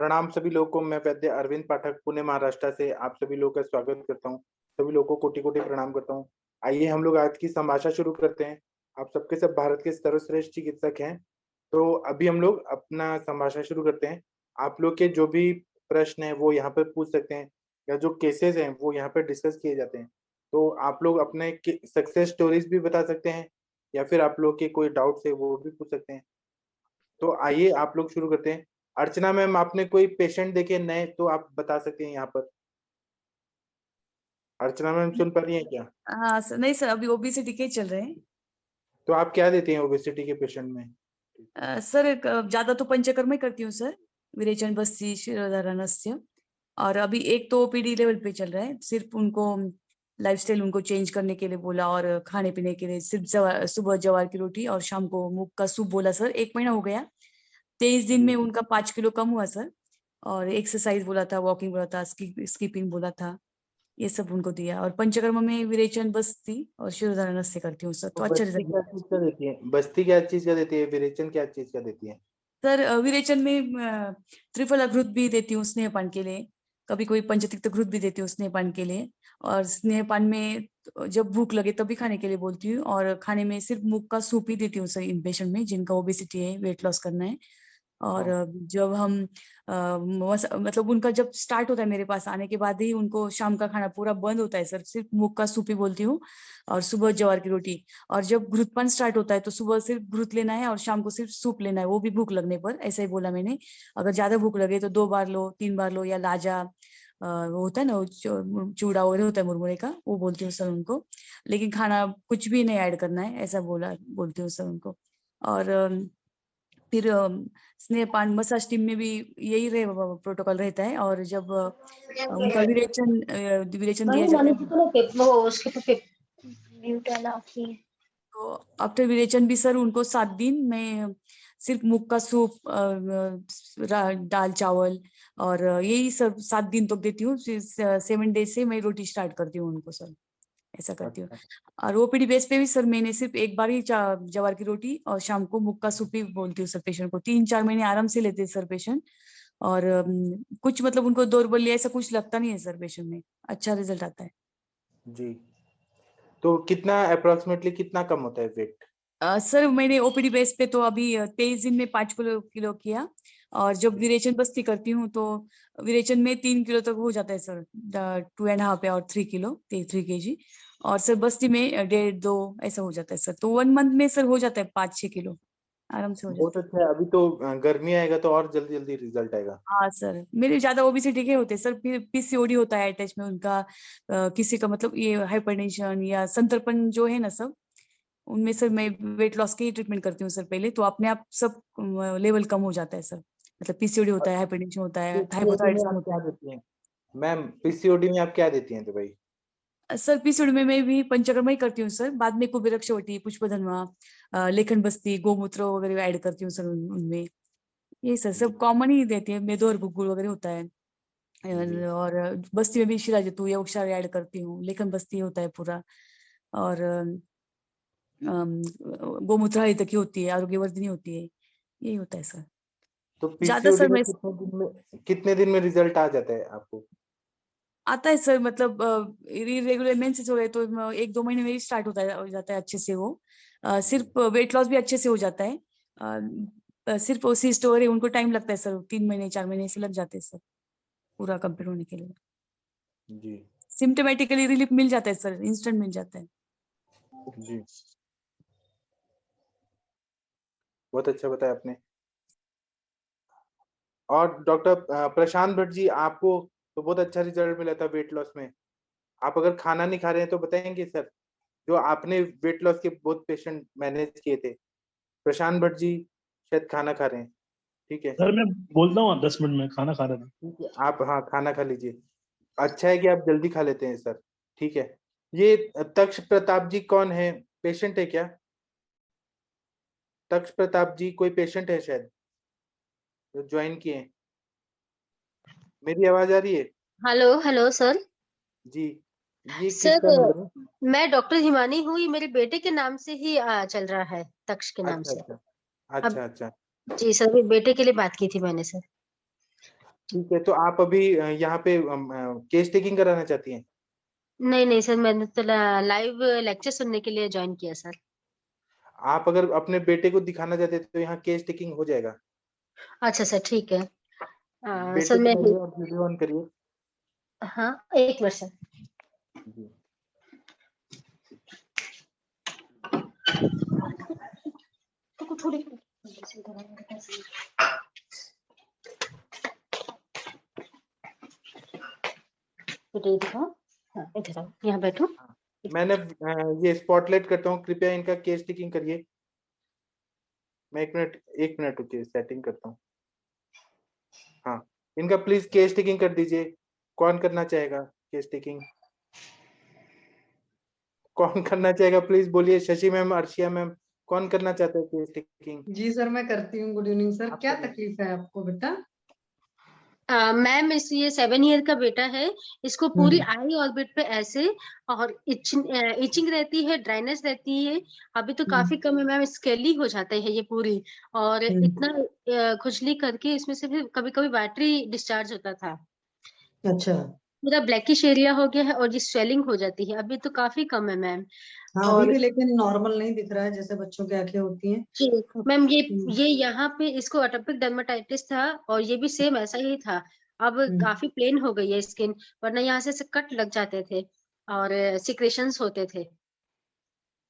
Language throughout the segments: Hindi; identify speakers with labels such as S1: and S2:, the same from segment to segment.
S1: प्रणाम सभी लोगों को। मैं वैद्य अरविंद पाठक पुणे महाराष्ट्र से आप सभी लोगों का स्वागत करता हूँ। सभी लोगों को कोटि कोटि प्रणाम करता हूँ। आइए हम लोग आज की संभाषा शुरू करते हैं। आप सबके सब भारत के सर्वश्रेष्ठ चिकित्सक हैं। तो अभी हम लोग अपना संभाषण शुरू करते हैं। आप लोग के जो भी प्रश्न है वो यहाँ पर पूछ सकते हैं, या जो केसेस हैं वो यहाँ पर डिस्कस किए जाते हैं। तो आप लोग अपने सक्सेस स्टोरीज भी बता सकते हैं, या फिर आप लोग के कोई डाउट्स है वो भी पूछ सकते हैं। तो आइए आप लोग शुरू करते हैं। अर्चना मैम, आपने कोई पेशेंट देखे नए तो आप बता सकते हैं यहाँ पर। अर्चना मैम सुन पा रही हैं क्या?
S2: हाँ सर, नहीं सर, अभी ओबेसिटी के चल रहे हैं।
S1: तो आप क्या देते हैं ओबेसिटी के पेशेंट में?
S2: सर ज्यादा तो पंचकर्म ही करती हूँ सर, विरेचन, बस्ती, शिरोधारणस्य। और अभी एक तो ओपीडी लेवल पे चल रहा है, सिर्फ उनको लाइफस्टाइल उनको चेंज करने के लिए बोला, और खाने पीने के लिए सिर्फ सुबह जवार की रोटी और शाम को मूंग का सूप बोला सर। 1 महीना हो गया। 23 दिन में
S1: जी।
S2: उनका 5 किलो कम हुआ सर। और एक्सरसाइज बोला था, वॉकिंग बोला था, स्कीपिंग बोला था, ये सब उनको दिया। और पंचकर्म में विरेचन, बस्ती और शिरोधारण से करती हूँ सर,
S1: तो
S2: तो अच्छा
S1: बस्ती
S2: रिजल्ट
S1: क्या
S2: मिला है।
S1: चीज का देती है? बस्ती क्या चीज का देती है? विरेचन क्या चीज का देती है?
S2: सर विरेचन में त्रिफला घृत भी देती हूँ स्नेहपान के लिए। कभी कोई पंचतिक्त घृत भी देती हूँ स्नेहपान के लिए। और स्नेहपान में जब भूख लगे तभी खाने के लिए बोलती हूँ, और खाने में सिर्फ मूंग का सूप ही देती हूँ सर इन पेशेंट में जिनका ओबेसिटी है, वेट लॉस करना है। और
S1: हाँ।
S2: जब हम मतलब उनका जब स्टार्ट होता है मेरे पास आने के बाद ही उनको शाम का खाना पूरा बंद होता है सर, सिर्फ मूंग का सूप ही बोलती हूँ, और सुबह ज्वार की रोटी। और जब घृतपान स्टार्ट होता है तो सुबह सिर्फ घृत लेना है और शाम को सिर्फ सूप लेना है, वो भी भूख लगने पर, ऐसा ही बोला मैंने। अगर ज्यादा भूख लगे तो 2 बार लो, 3 बार लो, या लाजा वो होता है ना, वो चूड़ा वगैरह होता है मुरमुरे का, वो बोलती हूँ सर उनको। लेकिन खाना कुछ भी नहीं ऐड करना है, ऐसा बोलती हूँ सर उनको। और फिर स्नेहपान मसाज टीम में भी यही प्रोटोकॉल रहता है। और जब उनका विरेचन दिया जाता है तो आफ्टर विरेचन भी सर उनको 7 दिन में सिर्फ मूंग का सूप, दाल चावल और यही सब 7 दिन तक देती हूँ। 7 डेज से मैं रोटी स्टार्ट करती हूँ उनको सर, ऐसा करती हूँ।
S1: अच्छा।
S2: और ओपीडी बेस पे भी सर मैंने सिर्फ एक बार ही जवार की रोटी और शाम को मुक्का सूप ही बोलती हूँ सर पेशेंट को। 3-4 महीने आराम से लेते हैं सर पेशेंट। और कुछ मतलब उनको दौरबल्ली ऐसा कुछ लगता नहीं है सर पेशेंट में, अच्छा रिजल्ट आता है।
S1: जी। तो कितना अप्रोक्सीमेटली कितना कम होता है वेट?
S2: सर मैंने ओपीडी बेस पे तो अभी 23 दिन में 5 किलो किया। और जब विरेचन बस्ती करती हूँ तो विरेचन में 3 किलो तक हो जाता है सर, 2.5 और 3 किलो, 3 kg। और सर बस्ती में 1.5-2 ऐसा हो जाता है सर, तो 1 मंथ में सर हो जाता है 5-6 किलो, आराम से हो
S1: बहुत
S2: जाता है।
S1: अच्छा है। अभी तो गर्मी आएगा तो और जल्दी जल्दी रिजल्ट आएगा।
S2: हाँ सर, मेरे ज्यादा ओबेसिटी के होते हैं सर, फिर पीसीओडी होता है अटैच में उनका। किसी का मतलब ये हाइपरटेंशन या संतरपन जो है ना सब, उनमें सर मैं वेट लॉस की ट्रीटमेंट करती हूँ सर पहले, तो अपने आप सब लेवल कम हो जाता है सर। मतलब पीसीओडी होता है, हाइपरटेंशन होता है,
S1: पीसीओडी में
S2: थाइरोइडाइटिज्म
S1: आप
S2: होता
S1: क्या
S2: है।
S1: देती हैं? मैम, पीसीओडी में आप क्या देती हैं तो भाई?
S2: सर पीसीओडी में मैं भी पंचकर्मा ही करती हूँ सर, बाद में कुबेरक्षवटी, पुष्पधन्वा, लेखन बस्ती, गोमूत्र वगैरह ऐड करती हूँ सर उनमें। ये सर
S1: जी।
S2: सब कॉमन ही देती है, मेदो और गुग्गुल वगैरह होता है।
S1: जी।
S2: और बस्ती में भी शिलाजतु या उपचार ऐड करती हूँ, लेखन बस्ती होता है पूरा। और गोमूत्र हरी तक होती है, आरोग्यवर्धिनी होती है, यही होता है सर।
S1: तो
S2: ज्यादा
S1: पीसीओडी
S2: सर
S1: में
S2: मैं
S1: कितने दिन में रिजल्ट आ जाता है आपको?
S2: आता है सर, मतलब इरेगुलर मेंसेस हो गए तो 1-2 महीने में ही स्टार्ट हो जाता है अच्छे से वो।
S1: जी।
S2: सिर्फ वेट लॉस भी अच्छे से हो जाता है। सिर्फ उसी स्टोर है, उनको टाइम लगता है सर, 3 महीने 4 महीने से लग जाते हैं सर पूरा कंप्लीट होने के लिए।
S1: जी।
S2: सिम्टोमेटिकली रिलीफ मिल जाता है सर, इंस्टेंट मिल जाता है।
S1: जी। बहुत अच्छा बताया आपने। और डॉक्टर प्रशांत भट्ट जी, आपको तो बहुत अच्छा रिजल्ट मिला था वेट लॉस में। आप अगर खाना नहीं खा रहे हैं तो बताएंगे सर, जो आपने वेट लॉस के बहुत पेशेंट मैनेज किए थे। प्रशांत भट्ट जी शायद खाना खा रहे हैं। ठीक है।
S3: सर मैं बोलता हूँ 10 मिनट में खाना खा रहा था।
S1: ठीक है, आप हाँ खाना खा लीजिए। अच्छा है कि आप जल्दी खा लेते हैं सर। ठीक है। ये तक्ष प्रताप जी कौन है? पेशेंट है क्या? तक्ष प्रताप जी कोई पेशेंट है शायद जो ज्वाइन किए हैं? मेरी आवाज आ रही है?
S4: Hello hello sir.
S1: जी। ये
S4: सर
S1: किसका नंबर है?
S4: मैं डॉक्टर हिमानी हूँ, ये मेरे बेटे के नाम से ही चल रहा है, तक्ष के नाम
S1: अच्छा
S4: से।
S1: अच्छा।
S4: अब
S1: अच्छा अच्छा।
S4: जी सर, मेरे बेटे के लिए बात की थी मैंने सर।
S1: ठीक है, तो आप अभी यहाँ पे केस टेकिंग कराना चाहती हैं?
S4: नहीं नहीं सर, मैंने तो लाइव लेक्चर सुनने के लिए ज्वाइन किया सर।
S1: आप अगर अपने बेटे को दिखाना चाहते हैं तो यहाँ केस टेकिंग हो जाएगा।
S4: अच्छा सर, ठीक है।
S1: बेटे
S4: सर
S1: को
S4: मैं,
S1: लाइए और वीडियो ऑन करिए।
S4: हाँ एक मिनट सर।
S1: जी।
S4: तो थोड़ी बेटे दिखाओ, हाँ इधर आओ, यहाँ बैठो।
S1: मैंने ये स्पॉटलाइट करता हूँ, कृपया इनका केस टेकिंग करिए। मैं एक मिनट रुकिए, सेटिंग करता हूँ। हाँ, इनका प्लीज केस टेकिंग कर दीजिए। कौन करना चाहेगा केस टेकिंग? कौन करना चाहेगा प्लीज बोलिए। शशि मैम, अर्शिया मैम, कौन करना चाहता है केस टेकिंग?
S5: जी सर, मैं करती हूँ। Good evening sir.
S1: आप
S5: क्या
S1: करिए।
S5: तकलीफ है आपको बेटा?
S4: मैम ये 7 ईयर का बेटा है। इसको पूरी आई ऑर्बिट पे ऐसे और इचिंग रहती है, ड्राइनेस रहती है। अभी तो काफी कम है मैम, स्केली हो जाता है ये पूरी। और इतना खुजली करके इसमें से भी कभी कभी बैटरी डिस्चार्ज होता था।
S5: अच्छा।
S4: पूरा ब्लैकिश एरिया हो गया है और ये स्वेलिंग हो जाती है। अभी तो काफी कम है मैम।
S5: हाँ, अभी
S4: और
S5: भी लेकिन नॉर्मल नहीं दिख रहा है जैसे बच्चों की आंखें होती हैं।
S4: जी मैम, ये यहाँ पे इसको एटोपिक डर्मेटाइटिस था और ये भी सेम ऐसा ही था। अब काफी प्लेन हो गई है स्किन, वरना यहाँ से कट लग जाते थे और सिक्रेशंस होते थे।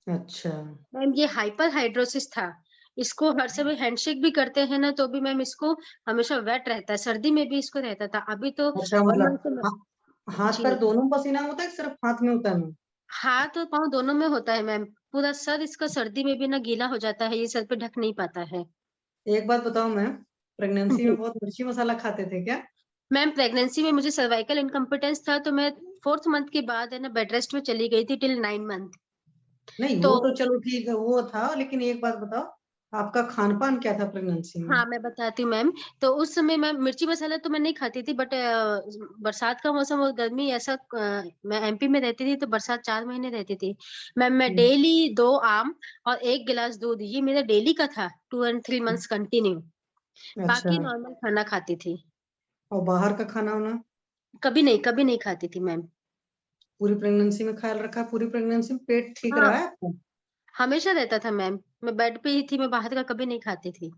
S5: अच्छा।
S4: मैम ये हाइपर हाइड्रोसिस था। इसको हर समय हैंडशेक भी करते हैं ना तो भी मैम इसको हमेशा वेट रहता है, सर्दी में भी इसको रहता था। अभी तो
S5: अच्छा,
S4: 1
S5: मतलब
S4: मंथ
S5: हाथ
S4: जी,
S5: पर दोनों पसीना होता है कि सिर्फ हाथ में होता है मैम?
S4: हाथ और पाँव दोनों में होता है मैम। पूरा सर इसका सर्दी में भी ना गीला हो जाता है, ये सर पे ढक नहीं पाता है।
S5: एक बात बताओ मैम, प्रेगनेंसी में बहुत मिर्ची मसाला खाते थे क्या?
S4: मैम प्रेगनेंसी में मुझे सर्वाइकल इनकम्पिटेंस था, तो मैं 4th मंथ के बाद है ना बेड रेस्ट में चली गई थी टिल 9 मंथ।
S5: नहीं,
S4: तो
S5: वो तो चलो ठीक है, वो था, लेकिन एक बात बताओ, आपका खान पान क्या था प्रेगनेंसी में?
S4: हाँ मैं बताती हूँ मैम। तो उस समय मैं मिर्ची मसाला तो मैं नहीं खाती थी, बट बरसात का मौसम और गर्मी ऐसा, मैं एमपी में रहती थी तो बरसात 4 महीने रहती थी मैम। मैं डेली 2 आम और 1 गिलास दूध, ये मेरा डेली का था 2 and 3 मंथ्स कंटिन्यू।
S5: अच्छा।
S4: बाकी नॉर्मल खाना खाती थी।
S5: और बाहर का खाना वाना
S4: कभी नहीं खाती थी मैम।
S5: पूरी प्रेगनेंसी में ख्याल रखा? पूरी प्रेगनेंसी में पेट ठीक
S4: हाँ
S5: रहा है आपका?
S4: हमेशा रहता था मैम, मैं बेड पे ही थी, मैं बाहर का कभी नहीं खाती थी।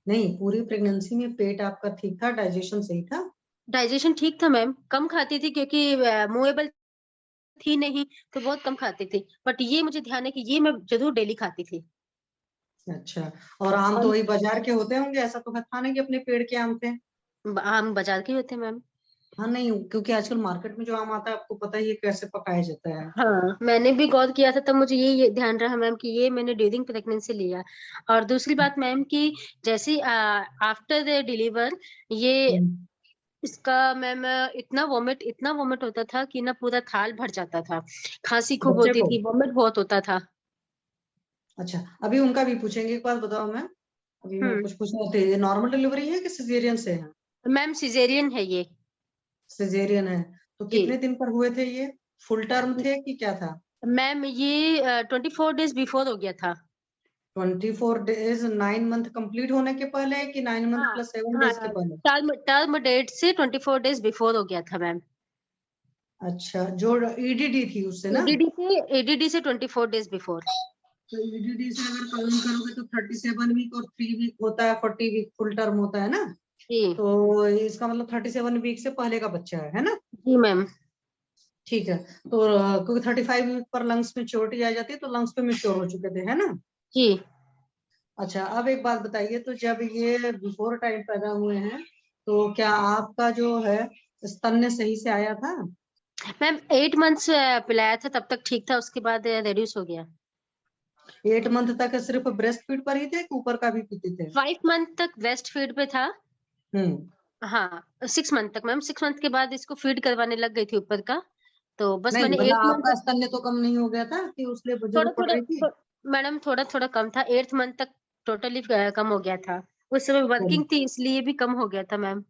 S5: नहीं, पूरी प्रेगनेंसी में पेट आपका ठीक था, डाइजेशन सही था?
S4: डाइजेशन ठीक था मैम, कम खाती थी क्योंकि मूवेबल थी नहीं, तो बहुत कम खाती थी। बट ये मुझे ध्यान है कि ये मैं जरूर डेली खाती थी।
S5: अच्छा। और आम तो
S4: और
S5: वही बाजार के होते होंगे, ऐसा तो है था नहीं कि अपने पेड़ के आम थे?
S4: आम बाजार के ही होते हैं मैम।
S5: हाँ, नहीं, क्योंकि आजकल मार्केट में जो आम आता है आपको पता ही है कैसे पकाया जाता है।
S4: हाँ मैंने भी गौर किया था, तब मुझे ये ध्यान रहा मैम कि ये मैंने ड्यूरिंग प्रेगनेंसी लिया। और दूसरी बात मैम कि जैसे आफ्टर डिलीवर ये
S5: हम्म।
S4: इसका मैम इतना वोमिट होता था कि ना पूरा थाल भर जाता था। खांसी खूब
S5: बच्चे
S4: होती
S5: को?
S4: थी, वोमिट बहुत होता था।
S5: अच्छा, अभी उनका भी पूछेंगे। एक बात बताओ मैम, अभी मैं
S4: हम्म
S5: कुछ पूछना थे, ये नॉर्मल डिलीवरी है कि सिजेरियन से है?
S4: मैम सिजेरियन है ये।
S5: सिजेरियन है। तो
S4: जी
S5: कितने दिन पर हुए थे ये? फुल टर्म थे कि क्या था?
S4: मैम ये 24 डेज बिफोर हो गया था।
S5: 24 डेज 9 मंथ कंप्लीट होने के पहले कि 9 मंथ
S4: हाँ
S5: प्लस 7 डेज के
S4: हाँ,
S5: पहले?
S4: टर्म डेट से 24 डेज बिफोर हो गया था मैम।
S5: अच्छा, जो ईडीडी थी उससे ना?
S4: एडीडी से 24 डेज बिफोर।
S5: तो ईडीडी से अगर काउंट करोगे तो 37 वीक और 3 वीक होता है, 40 वीक फुल टर्म होता है ना?
S4: जी
S5: तो इसका मतलब 37 वीक से पहले का बच्चा है ना?
S4: जी मैम।
S5: ठीक है। तो क्योंकि 35 वीक पर लंग्स मेच्योरिटी आ जाती है, तो लंग्स पे मेच्योर हो चुके थे, है ना?
S4: जी
S5: अच्छा, अब एक बात बताइए, तो जब ये बिफोर टाइम पैदा हुए हैं तो क्या आपका जो है स्तन्य सही से आया था?
S4: मैम 8 मंथ्स पिलाया था, तब तक ठीक था, उसके बाद रेड्यूस हो गया।
S5: 8 मंथ तक सिर्फ ब्रेस्ट फीड पर ही थे कि ऊपर का भी पीते थे?
S4: 5 मंथ तक ब्रेस्ट फीड पे था।
S5: हम्म।
S4: हाँ 6 मंथ तक मैम, 6 मंथ के बाद इसको फीड करवाने लग गई थी ऊपर का। तो बस
S5: नहीं,
S4: मैंने
S5: मतलब
S4: 8
S5: आपका
S4: मंथ,
S5: स्तन्य तो कम नहीं हो गया था कि उसलिए
S4: थोड़ा
S5: जरूरत पड़
S4: थोड़ा
S5: रही थी?
S4: मैडम थोड़ा थोड़ा कम था। 8th मंथ तक टोटली कम हो गया था। उस समय
S5: चलो।
S4: वर्किंग थी इसलिए भी कम हो गया था मैम।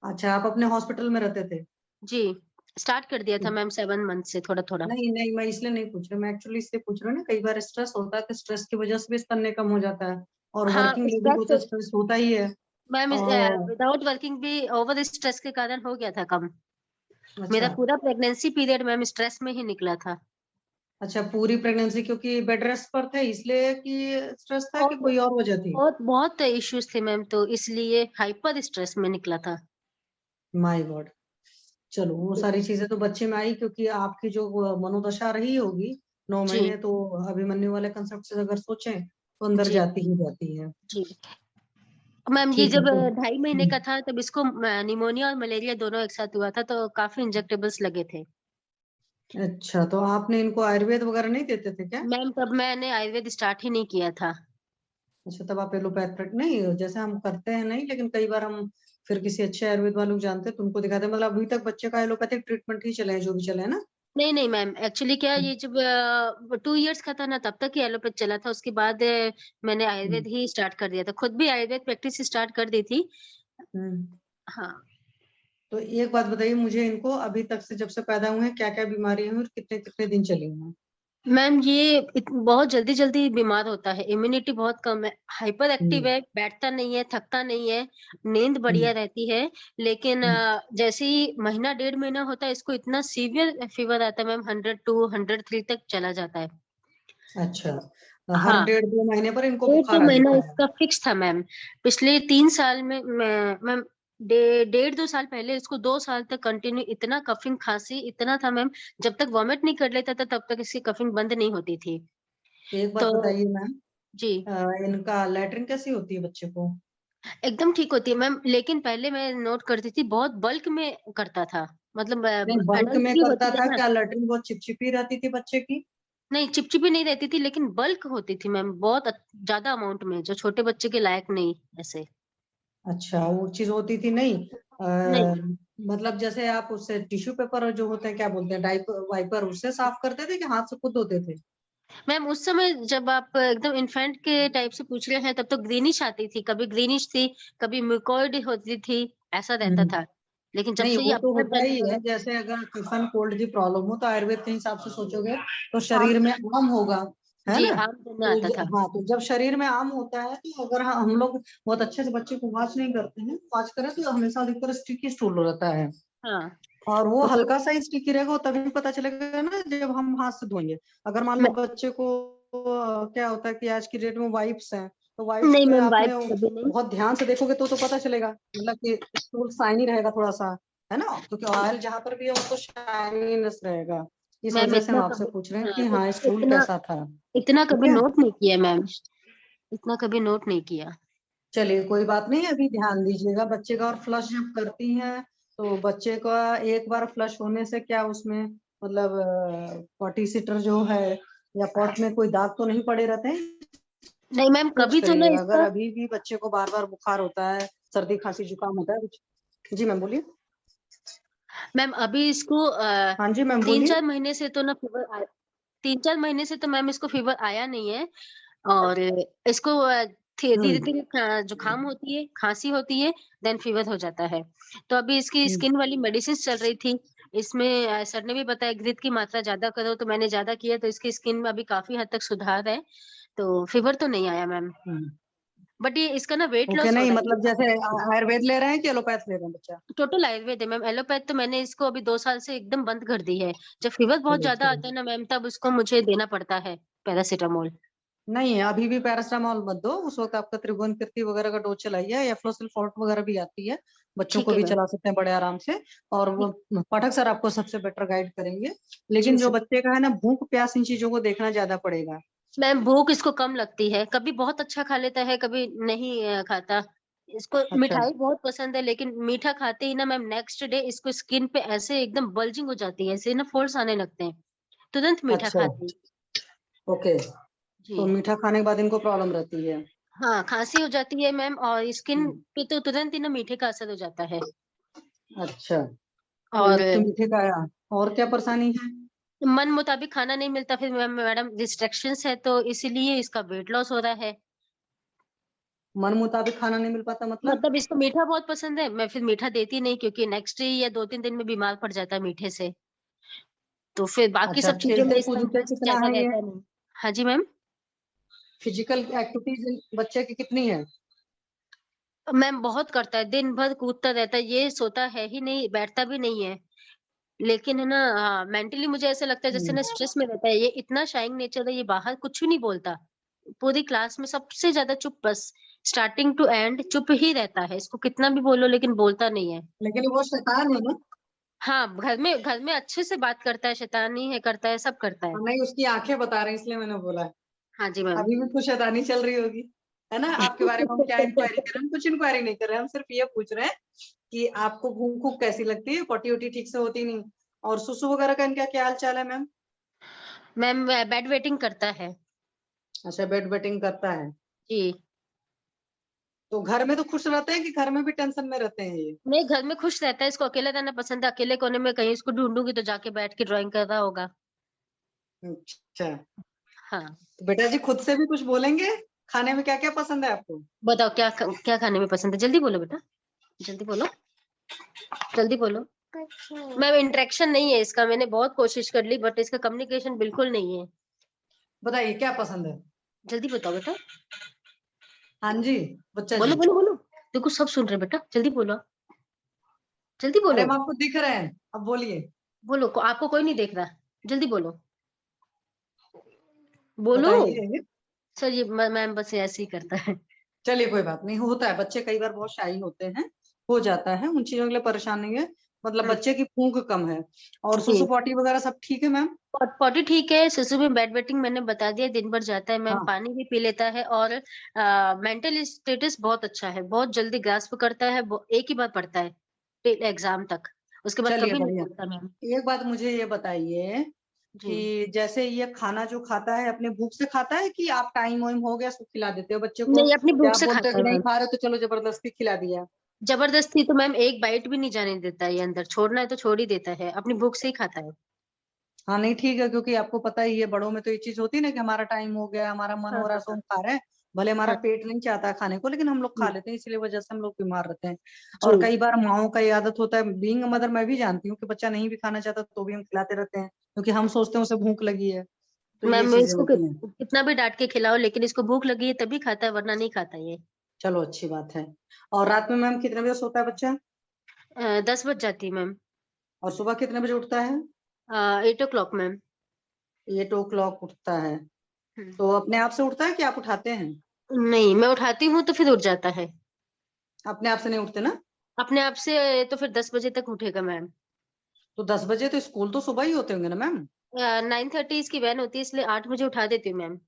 S5: अच्छा, आप अपने हॉस्पिटल में रहते थे?
S4: जी स्टार्ट कर दिया था मैम 7 मंथ से थोड़ा थोड़ा।
S5: नहीं नहीं, मैं इसलिए नहीं पूछ रही, मैं एक्चुअली इसलिए पूछ रही हूँ ना, कई बार स्ट्रेस होता है तो स्ट्रेस की वजह से भी स्तन्य कम हो जाता है, और
S4: हाँ
S5: वर्किंग लेडी को तो
S4: स्ट्रेस,
S5: स्ट्रेस होता ही है।
S4: मैम
S5: और
S4: विदाउट वर्किंग भी ओवर स्ट्रेस के कारण हो गया था कम। मेरा
S5: अच्छा
S4: पूरा प्रेगनेंसी पीरियड मैम स्ट्रेस में ही निकला था।
S5: अच्छा, पूरी प्रेगनेंसी क्योंकि बेड रेस्ट पर थे इसलिए कि स्ट्रेस था
S4: और
S5: कि कोई और वजह थी?
S4: बहुत बहुत इश्यूज थे मैम, तो इसलिए हाइपर स्ट्रेस में निकला था।
S5: My God. चलो वो सारी चीजें तो बच्चे में आई क्योंकि आपकी जो वो मनोदशा रही होगी 9 महीने,
S4: जी
S5: तो अभिमन्यु वाले कंसेप्ट से अगर सोचें तो अंदर
S4: जी
S5: जाती ही जाती है।
S4: जी मैम, ये
S5: ठीक है
S4: जब
S5: तो
S4: 2.5 महीने का था तब इसको निमोनिया और मलेरिया दोनों एक साथ हुआ था, तो काफी इंजेक्टेबल्स लगे थे।
S5: अच्छा, तो आपने इनको आयुर्वेद वगैरह नहीं देते थे क्या?
S4: मैम तब मैंने आयुर्वेद स्टार्ट ही नहीं किया था।
S5: अच्छा, तब आप एलोपैथ नहीं, जैसे हम करते हैं नहीं, लेकिन कई बार हम फिर किसी अच्छे आयुर्वेद वालों को जानते हैं तो उनको दिखाते हैं। मतलब अभी तक बच्चे का एलोपैथिक ट्रीटमेंट ही चले हैं, जो भी चले हैं ना?
S4: नहीं नहीं मैम, एक्चुअली क्या, ये जब 2 इयर्स का था ना तब तक ही एलोपैथ चला था। उसके बाद मैंने
S5: हम्म,
S4: आयुर्वेद ही स्टार्ट कर दिया था, खुद भी आयुर्वेद प्रैक्टिस स्टार्ट कर दी थी।
S5: हम्म।
S4: हाँ
S5: तो एक बात बताइए मुझे, इनको अभी तक से जब से पैदा हुए हैं क्या क्या बीमारियां हैं और कितने कितने दिन चली हैं?
S4: मैम, ये बहुत जल्दी जल्दी बीमार होता है, इम्यूनिटी बहुत कम है, हाइपर एक्टिव
S5: हम्म,
S4: है, बैठता नहीं है, थकता नहीं है, नींद बढ़िया
S5: हम्म,
S4: रहती है। लेकिन
S5: हम्म।
S4: जैसे ही महीना 1.5 महीना होता है इसको इतना सीवियर फीवर आता है मैम, 102 103 तक चला जाता है।
S5: अच्छा, हर
S4: हाँ,
S5: 1.5-2 महीने पर इनको
S4: 1-2
S5: बुखार आ
S4: महीना
S5: जाता है?
S4: इसका फिक्स था मैम। पिछले 3 साल में मैम 1.5-2 साल पहले इसको 2 साल तक कंटिन्यू इतना कफिंग खांसी इतना था मैम। जब तक वॉमिट नहीं कर लेता था तब तक इसकी कफिंग बंद नहीं होती थी।
S5: तो एक बात
S4: तो
S5: बताइए मैम,
S4: जी,
S5: इनका लैट्रिन कैसी होती है बच्चे को?
S4: एकदम ठीक होती है मैम, लेकिन पहले मैं नोट करती थी बहुत बल्क में करता था, मतलब
S5: नहीं, बल्क
S4: एडल्ट
S5: में
S4: की
S5: करता
S4: होती है
S5: था
S4: ना।
S5: क्या? लैट्रिन बहुत चिपचिपी रहती थी बच्चे की?
S4: नहीं, चिपचिपी नहीं रहती थी, लेकिन बल्क होती थी मैम, बहुत ज्यादा अमाउंट में, जो छोटे बच्चे के लायक नहीं ऐसे।
S5: अच्छा, वो चीज होती थी नहीं?
S4: नहीं
S5: मतलब जैसे आप उससे टिश्यू पेपर जो होते हैं, क्या बोलते हैं, डाइपर वाइपर, उससे साफ करते थे कि हाथ से खुद धोते थे?
S4: मैम, उस समय जब आप एकदम इन्फेंट के टाइप से पूछ रहे हैं तब तो ग्रीनिश आती थी, कभी ग्रीनिश थी, कभी म्यूकोइड होती थी, ऐसा रहता
S5: हम्म।
S4: था। लेकिन जब
S5: नहीं,
S4: से ये
S5: वो तो
S4: अपना
S5: होता ही है, जैसे अगर कफन कोल्ड की प्रॉब्लम हो तो आयुर्वेद के हिसाब से सोचोगे तो
S4: आम,
S5: शरीर में आम होगा, है
S4: जी
S5: ना?
S4: आम देना
S5: तो
S4: आता था।
S5: हाँ, तो जब शरीर में आम होता है तो अगर हम लोग बहुत अच्छे से बच्चे को वॉश नहीं करते हैं, वॉश करें तो हमेशा अधिकतर स्टिकी स्टूल रहता है।
S4: हाँ
S5: और वो
S4: तो
S5: हल्का सा ही स्टिकी रहेगा, वो तभी पता चलेगा ना जब हम हाथ से धोएंगे। अगर मान लो
S4: मैं,
S5: बच्चे को क्या होता है कि आज की डेट में वाइप्स हैं, तो वाइप्स
S4: नहीं
S5: पे
S4: मैम,
S5: आपने
S4: वाइप कभी नहीं।
S5: बहुत ध्यान से देखोगे तो पता चलेगा, मतलब कि स्टूल शाइनी रहेगा थोड़ा सा, है ना? क्योंकि ऑयल जहां पर भी है उसको शाइनीनेस रहेगा। इस
S4: मैम
S5: वजह से हम
S4: इतना
S5: आपसे
S4: कभी,
S5: पूछ रहे हैं
S4: हाँ
S5: कि हाँ स्टूल
S4: इतना
S5: कैसा था।
S4: इतना
S5: ठीक
S4: कभी
S5: है,
S4: नोट नहीं किया मैम, इतना कभी नोट नहीं किया।
S5: चलिए कोई बात नहीं, अभी ध्यान दीजिएगा बच्चे का। और फ्लश जब करती हैं तो बच्चे का एक बार फ्लश होने से क्या उसमें, मतलब पॉटी सीटर जो है या पॉट में कोई दाग तो नहीं पड़े रहते हैं?
S4: नहीं मैम,
S5: पूछ
S4: कभी तो ना
S5: करिएगा अगर
S4: इसका,
S5: अभी भी बच्चे को बार बार बुखार होता है, सर्दी खांसी जुकाम होता है कुछ। जी मैम बोलिए।
S4: मैम अभी इसको
S5: हाँ जी मैम
S4: तीन
S5: बोलिए।
S4: चार महीने से तो ना फीवर, 3-4 महीने से तो मैम इसको फीवर आया नहीं है। और इसको धीरे
S5: हम्म,
S4: धीरे जुकाम होती है, खांसी होती है, देन फीवर हो जाता है। तो अभी इसकी
S5: हम्म।
S4: स्किन वाली मेडिसिन चल रही थी। इसमें सर ने भी बताया घृत की मात्रा ज्यादा करो, तो मैंने ज्यादा किया, तो इसकी स्किन में अभी काफी हद तक सुधार है। तो फीवर तो नहीं आया मैम,
S5: हम्म।
S4: बट ये इसका ना वेट
S5: ओके,
S4: लॉस हो
S5: नहीं
S4: रहा
S5: मतलब
S4: है।
S5: जैसे आयुर्वेद ले रहे हैं कि एलोपैथ ले रहे हैं बच्चा?
S4: टोटल आयुर्वेद है मैम, एलोपैथ तो मैंने इसको अभी 2 साल से एकदम बंद कर दी है। जब फीवर बहुत
S5: चलिए
S4: ज्यादा
S5: चलिए।
S4: आता है ना मैम, तब उसको मुझे देना पड़ता है पैरासीटामोल।
S5: नहीं, अभी भी पैरास्टामोल मत दो, उस वक्त आपका त्रिभुवन कीर्ति वगैरह का डोज चलाइए, या फ्लोसिल वगैरह भी आती है, बच्चों
S4: ठीक
S5: को
S4: है
S5: भी
S4: मैम।
S5: चला सकते हैं बड़े आराम से। और वो
S4: ठीक,
S5: पाठक सर आपको सबसे बेटर गाइड करेंगे।
S4: जी
S5: लेकिन जो
S4: सर।
S5: बच्चे का है ना, भूख प्यास इन चीजों को देखना ज्यादा पड़ेगा।
S4: मैम भूख इसको कम लगती है, कभी बहुत अच्छा खा लेता है, कभी नहीं खाता। इसको
S5: अच्छा,
S4: मिठाई बहुत पसंद है, लेकिन मीठा खाते ही ना मैम नेक्स्ट डे इसको स्किन पे ऐसे एकदम बल्जिंग हो जाती है, ऐसे ना फोल्स आने लगते हैं तुरंत मीठा
S5: अच्छा।
S4: खाते ही।
S5: ओके,
S4: जी
S5: तो मीठा खाने के बाद इनको प्रॉब्लम रहती है?
S4: हाँ, खांसी हो जाती है मैम, और स्किन
S5: हम्म,
S4: पे तो तुरंत ही ना मीठे का असर हो जाता है।
S5: अच्छा, तो
S4: और
S5: एक तो मीठे का आया, और क्या परेशानी है?
S4: मन मुताबिक खाना नहीं मिलता, फिर मैडम रिस्ट्रिक्शंस है, तो इसीलिए इसका वेट लॉस हो रहा है।
S5: मन मुताबिक खाना नहीं मिल पाता मतलब?
S4: मतलब इसको मीठा बहुत पसंद है, मैं फिर मीठा देती नहीं, क्योंकि नेक्स्ट डे या 2-3 दिन में बीमार पड़ जाता है मीठे से। तो फिर बाकी
S5: अच्छा,
S4: सब चीजों में
S5: खेलते
S4: इसका
S5: कूदते
S4: इंटरेस्ट
S5: कितना
S4: ज्यादा
S5: है ये?
S4: रहता नहीं। हाँ जी मैम।
S5: फिजिकल एक्टिविटीज बच्चे की कितनी है?
S4: मैम बहुत करता है, दिन भर कूदता रहता है, ये सोता है ही नहीं, बैठता भी नहीं है। लेकिन है ना, हाँ, मेंटली मुझे ऐसा लगता है जैसे ना स्ट्रेस में रहता है। ये इतना शाइंग नेचर है, ये बाहर कुछ भी नहीं बोलता। पूरी क्लास में सबसे ज्यादा चुप, बस स्टार्टिंग टू एंड चुप ही रहता है। इसको कितना भी बोलो लेकिन बोलता नहीं है।
S5: लेकिन वो शैतान है ना।
S4: हाँ, घर में अच्छे से बात करता है, शैतानी है करता है, सब करता है।
S5: नहीं, उसकी आंखें बता रही इसलिए मैंने बोला है।
S4: हाँ जी मैम।
S5: अभी भी कुछ शैतानी चल रही होगी, है ना। आपके बारे में हम क्या इंक्वायरी कर रहे हैं? हम कुछ इंक्वायरी नहीं कर रहे हैं, हम सिर्फ ये पूछ रहे हैं कि आपको भूख खूब कैसी लगती है, पोटी वोटी ठीक से होती नहीं, और सुसु वगैरह का इनका क्या हाल चाल है मैम?
S4: मैम बेड वेटिंग करता है
S5: अच्छा, बेड वेटिंग करता है।
S4: जी।
S5: तो घर में तो खुश रहते हैं कि घर में भी टेंशन में रहते हैं ये?
S4: नहीं, घर में खुश रहता है, इसको अकेला रहना पसंद है। अकेले कोने में कहीं इसको ढूंढूंगी तो जाके बैठ के ड्राइंग कर रहा होगा।
S5: अच्छा,
S4: हाँ,
S5: तो बेटा जी खुद से भी कुछ बोलेंगे, खाने में क्या क्या पसंद है आपको?
S4: बताओ क्या क्या खाने में पसंद है? जल्दी बोलो बेटा, जल्दी बोलो, जल्दी बोलो। मैम इंटरेक्शन नहीं है इसका, मैंने बहुत कोशिश कर ली बट इसका कम्युनिकेशन बिल्कुल नहीं है।
S5: बताइए क्या पसंद है।
S4: जल्दी बताओ बेटा,
S5: हाँ जी, बच्चा
S4: बोलो
S5: जी।
S4: बोलो बोलो। देखो सब सुन रहे हैं बेटा, जल्दी बोलो, जल्दी
S5: अरे
S4: बोलो।
S5: हम आपको दिख रहे हैं, अब बोलिए।
S4: बोलो, आपको कोई नहीं देख रहा, जल्दी बोलो, बोलो।
S5: बताइए।
S4: सर ये मैम बस ऐसे ही करता है।
S5: चलिए कोई बात नहीं, होता है, बच्चे कई बार बहुत शाई होते हैं, हो जाता है, उन चीजों के लिए परेशान नहीं है। मतलब बच्चे की भूख कम है। और
S4: जी,
S5: सुसु पॉटी वगैरह सब ठीक है मैम?
S4: पॉटी ठीक है। सुसु में बेड वेटिंग मैंने बता दिया, दिन भर जाता है मैम,
S5: हाँ,
S4: पानी भी पी लेता है। और मेंटल स्टेटस बहुत अच्छा है, बहुत जल्दी ग्रास्प करता है, एक ही बार पढ़ता है एग्जाम तक, उसके बाद
S5: चलिए
S4: कभी नहीं
S5: बढ़िया।
S4: पढ़ता मैम।
S5: एक बात मुझे ये बताइए
S4: जी,
S5: कि जैसे ये खाना जो खाता है अपने भूख से खाता है कि आप टाइम वाइम हो गया उसको खिला देते हो बच्चे को,
S4: नहीं अपनी
S5: या
S4: भूख
S5: आप
S4: से
S5: बोलते हो
S4: खाता
S5: कि
S4: है
S5: नहीं
S4: मैम।
S5: खा रहे तो चलो जबरदस्ती खिला दिया?
S4: जबरदस्ती तो मैम एक बाइट भी नहीं जाने देता है, ये अंदर छोड़ना है तो छोड़ ही देता है, अपनी भूख से ही खाता है।
S5: हाँ नहीं ठीक है, क्योंकि आपको पता ही है बड़ों में तो ये चीज होती है ना कि हमारा टाइम हो गया, हमारा मन
S4: हाँ
S5: हो रहा है
S4: हाँ
S5: सो
S4: हाँ
S5: हम खा रहे हैं। भले हमारा
S4: हाँ।
S5: पेट नहीं चाहता है खाने को, लेकिन हम लोग खा
S4: जी
S5: लेते हैं, इसीलिए वजह से हम लोग बीमार रहते हैं।
S4: जी।
S5: और कई बार माओ का ये आदत होता है, बीइंग मदर मैं भी जानती हूँ कि बच्चा नहीं भी खाना चाहता तो भी हम खिलाते रहते हैं, क्योंकि हम सोचते हैं उसे भूख लगी है। तो ये
S4: मैम
S5: चीजें
S4: इसको
S5: होती हैं।
S4: कितना भी डांट के खिलाओ लेकिन इसको भूख लगी है तभी खाता है, वरना नहीं खाता ये।
S5: चलो अच्छी बात है। और रात में मैम कितने बजे सोता है बच्चा?
S4: 10 बज जाती है मैम।
S5: और सुबह कितने बजे उठता है?
S4: 8 o'clock मैम।
S5: 8 o'clock उठता है।
S4: हम्म।
S5: तो अपने आप से उठता है कि आप उठाते हैं?
S4: नहीं, मैं उठाती हूँ तो फिर उठ जाता है।
S5: अपने आप से नहीं उठते ना?
S4: अपने आप से तो फिर 10 बजे तक उठेगा मैम।
S5: तो 10 बजे तो स्कूल तो सुबह ही होते होंगे ना मैम?
S4: 9:30 इसकी वैन होती है, इसलिए 8 बजे उठा देती हूँ मैम।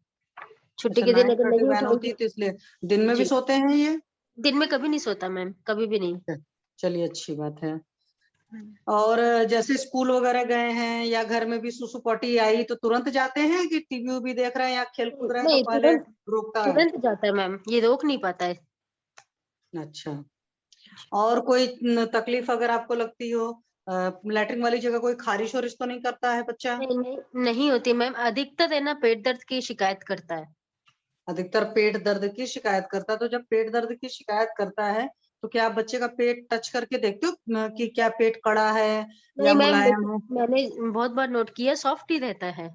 S4: छुट्टी
S5: अच्छा,
S4: के दिन
S5: नाइन
S4: अगर
S5: थर्टी
S4: नहीं
S5: वैन होती है
S4: उठाऊंगी।
S5: तो इसलिए दिन में भी
S4: जी,
S5: सोते हैं ये?
S4: दिन में कभी नहीं सोता मैम, कभी भी नहीं।
S5: चलिए अच्छी बात है। और जैसे स्कूल वगैरह गए हैं या घर में भी सुसु पॉटी आई तो तुरंत जाते हैं कि टीवी उवी देख रहे हैं या खेल कूद रहे हैं तो
S4: नहीं,
S5: पहले
S4: तुरंत
S5: रोकता है?
S4: तुरंत जाता है मैम, ये रोक नहीं पाता है।
S5: अच्छा। और कोई तकलीफ अगर आपको लगती हो, लैट्रिन वाली जगह कोई खारिश वारिश तो नहीं करता है बच्चा?
S4: नहीं नहीं, नहीं होती मैम, अधिकतर है ना पेट दर्द की शिकायत करता है।
S5: अधिकतर पेट दर्द की शिकायत करता है, तो जब पेट दर्द की शिकायत करता है तो क्या आप बच्चे का पेट टच करके देखते हो कि क्या पेट कड़ा है
S4: नहीं
S5: या
S4: मैम,
S5: मुलायम है?
S4: मैंने बहुत बार नोट किया, सॉफ्ट ही रहता है।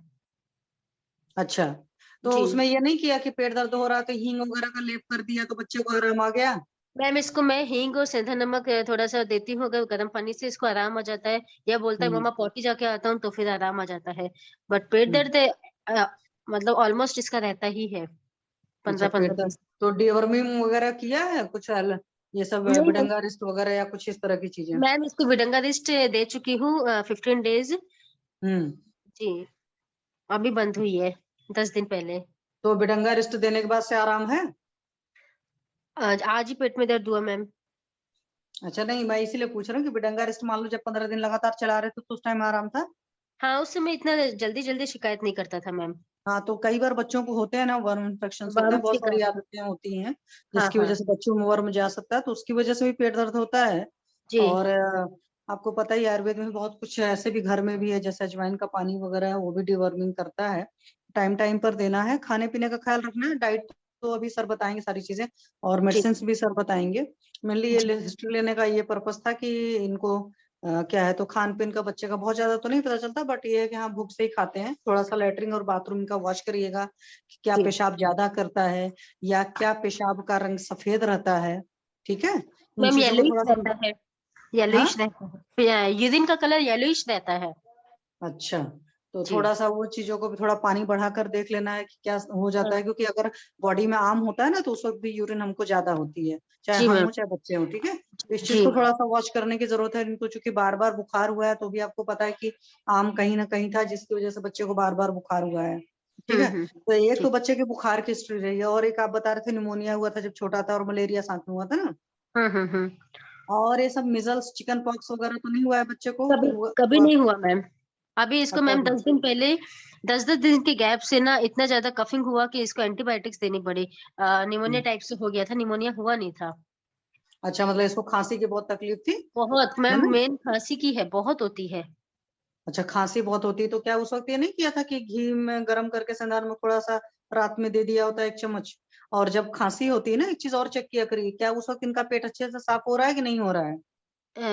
S5: अच्छा, तो
S4: जी
S5: उसमें ये नहीं किया कि पेट दर्द हो रहा है तो हींग वगैरह का लेप कर दिया तो बच्चे को आराम आ गया?
S4: मैम, इसको मैं हींग और सेंधा नमक थोड़ा सा देती हूँ, अगर गर्म पानी से इसको आराम आ जाता है, या बोलता है
S5: हम्म
S4: मम्मा पॉटी जाके आता हूँ, तो फिर आराम आ जाता है। बट पेट
S5: हम्म।
S4: दर्द मतलब ऑलमोस्ट इसका रहता ही है,
S5: अच्छा,
S4: पंद्रह
S5: पेट
S4: पंद्रह
S5: दर्द
S4: बीस
S5: तो डिवर्मिंग वगैरह किया है कुछ ये सब
S4: नहीं नहीं
S5: बिडंगा रिस्ट वगैरह या कुछ इस तरह की चीजें?
S4: मैम, इसको विडंगा रिस्ट दे चुकी हूँ 15 days।
S5: हम्म।
S4: जी, अभी बंद हुई है 10 दिन पहले।
S5: तो बिडंगा रिस्ट देने के बाद से आराम है?
S4: आज ही पेट में दर्द हुआ मैम।
S5: अच्छा, नहीं मैं इसीलिए पूछ रहा हूँ कि बिडंगा रिस्ट मान लो जब 15 दिन लगातार चला रहे थे तो उस टाइम आराम था?
S4: हाँ, उस समय इतना जल्दी जल्दी शिकायत नहीं करता था मैम।
S5: हाँ, तो कई बार बच्चों को होते हैं ना, वर्म इन्फेक्शन होते
S4: वार्म
S5: हैं, बहुत सारी
S4: शिकायत।
S5: आदतें होती हैं
S4: हाँ
S5: जिसकी
S4: हाँ।
S5: वजह से बच्चों में वर्म जा सकता है, तो उसकी वजह से भी पेट दर्द होता है।
S4: जी
S5: और आपको पता ही आयुर्वेद में बहुत कुछ ऐसे भी घर में भी है, जैसे अजवाइन का पानी वगैरह है वो भी डिवर्मिंग करता है। टाइम टाइम पर देना है, खाने पीने का ख्याल रखना है, डाइट तो अभी सर बताएंगे सारी चीजें, और
S4: जी
S5: मेडिसिन भी सर बताएंगे। मेनली
S4: जी।
S5: ये हिस्ट्री लेने का ये पर्पस था कि इनको क्या है, तो खान पीन का बच्चे का बहुत ज्यादा तो नहीं पता चलता, बट ये है कि हाँ भूख से ही खाते हैं। थोड़ा सा लेटरिन और बाथरूम का वॉश करिएगा कि क्या
S4: जी
S5: पेशाब ज्यादा करता है या क्या पेशाब का रंग सफेद रहता है। ठीक है, इन
S4: मैम
S5: चीजों को
S4: येलोइश
S5: थोड़ा सा।
S4: रहता है, येलोइश रहता है, यूरिन का कलर येलोइश रहता है।
S5: अच्छा, तो
S4: जी।
S5: थोड़ा सा वो चीजों को भी थोड़ा पानी बढ़ाकर देख लेना है कि क्या हो जाता
S4: हाँ।
S5: है, क्योंकि अगर बॉडी में आम होता है ना तो उस वक्त भी यूरिन हमको ज्यादा होती है, चाहे
S4: जी
S5: हम
S4: मैम।
S5: हो चाहे बच्चे हो, ठीक है। तो इस चीज
S4: जी
S5: को थोड़ा सा वॉच करने की जरूरत है इनको, चूंकि बार बार बुखार हुआ है तो भी आपको पता है कि आम कहीं ना कहीं था जिसकी वजह से बच्चे को बार बार बुखार हुआ है, ठीक है। तो एक तो
S4: ठीक।
S5: बच्चे के बुखार की हिस्ट्री रही है, और एक आप बता रहे थे निमोनिया हुआ था जब छोटा था, और मलेरिया साथ में हुआ था ना,
S4: हम्म।
S5: और ये सब मिजल्स चिकन पॉक्स वगैरह तो नहीं हुआ है बच्चे को
S4: कभी
S5: कि
S4: कभी नहीं हुआ मैम। अभी इसको
S5: अच्छा
S4: मैम 10 दिन पहले 10-10 दिन के गैप से ना इतना ज्यादा कफिंग हुआ कि इसको एंटीबायोटिक्स देनी पड़ी। निमोनिया टाइप से हो गया था, निमोनिया हुआ नहीं था।
S5: अच्छा, मतलब इसको खांसी की बहुत तकलीफ थी,
S4: बहुत
S5: है
S4: मैम,
S5: ना।
S4: मेन खांसी की है, बहुत होती है।
S5: अच्छा, खांसी बहुत होती है, तो क्या उस वक्त ये नहीं किया था कि घी में गर्म करके संधान में थोड़ा सा रात में दे दिया होता है 1 चम्मच। और जब खांसी होती है ना, एक चीज और चेक किया करिए, क्या उस वक्त इनका पेट अच्छे से साफ हो रहा है कि नहीं हो रहा है,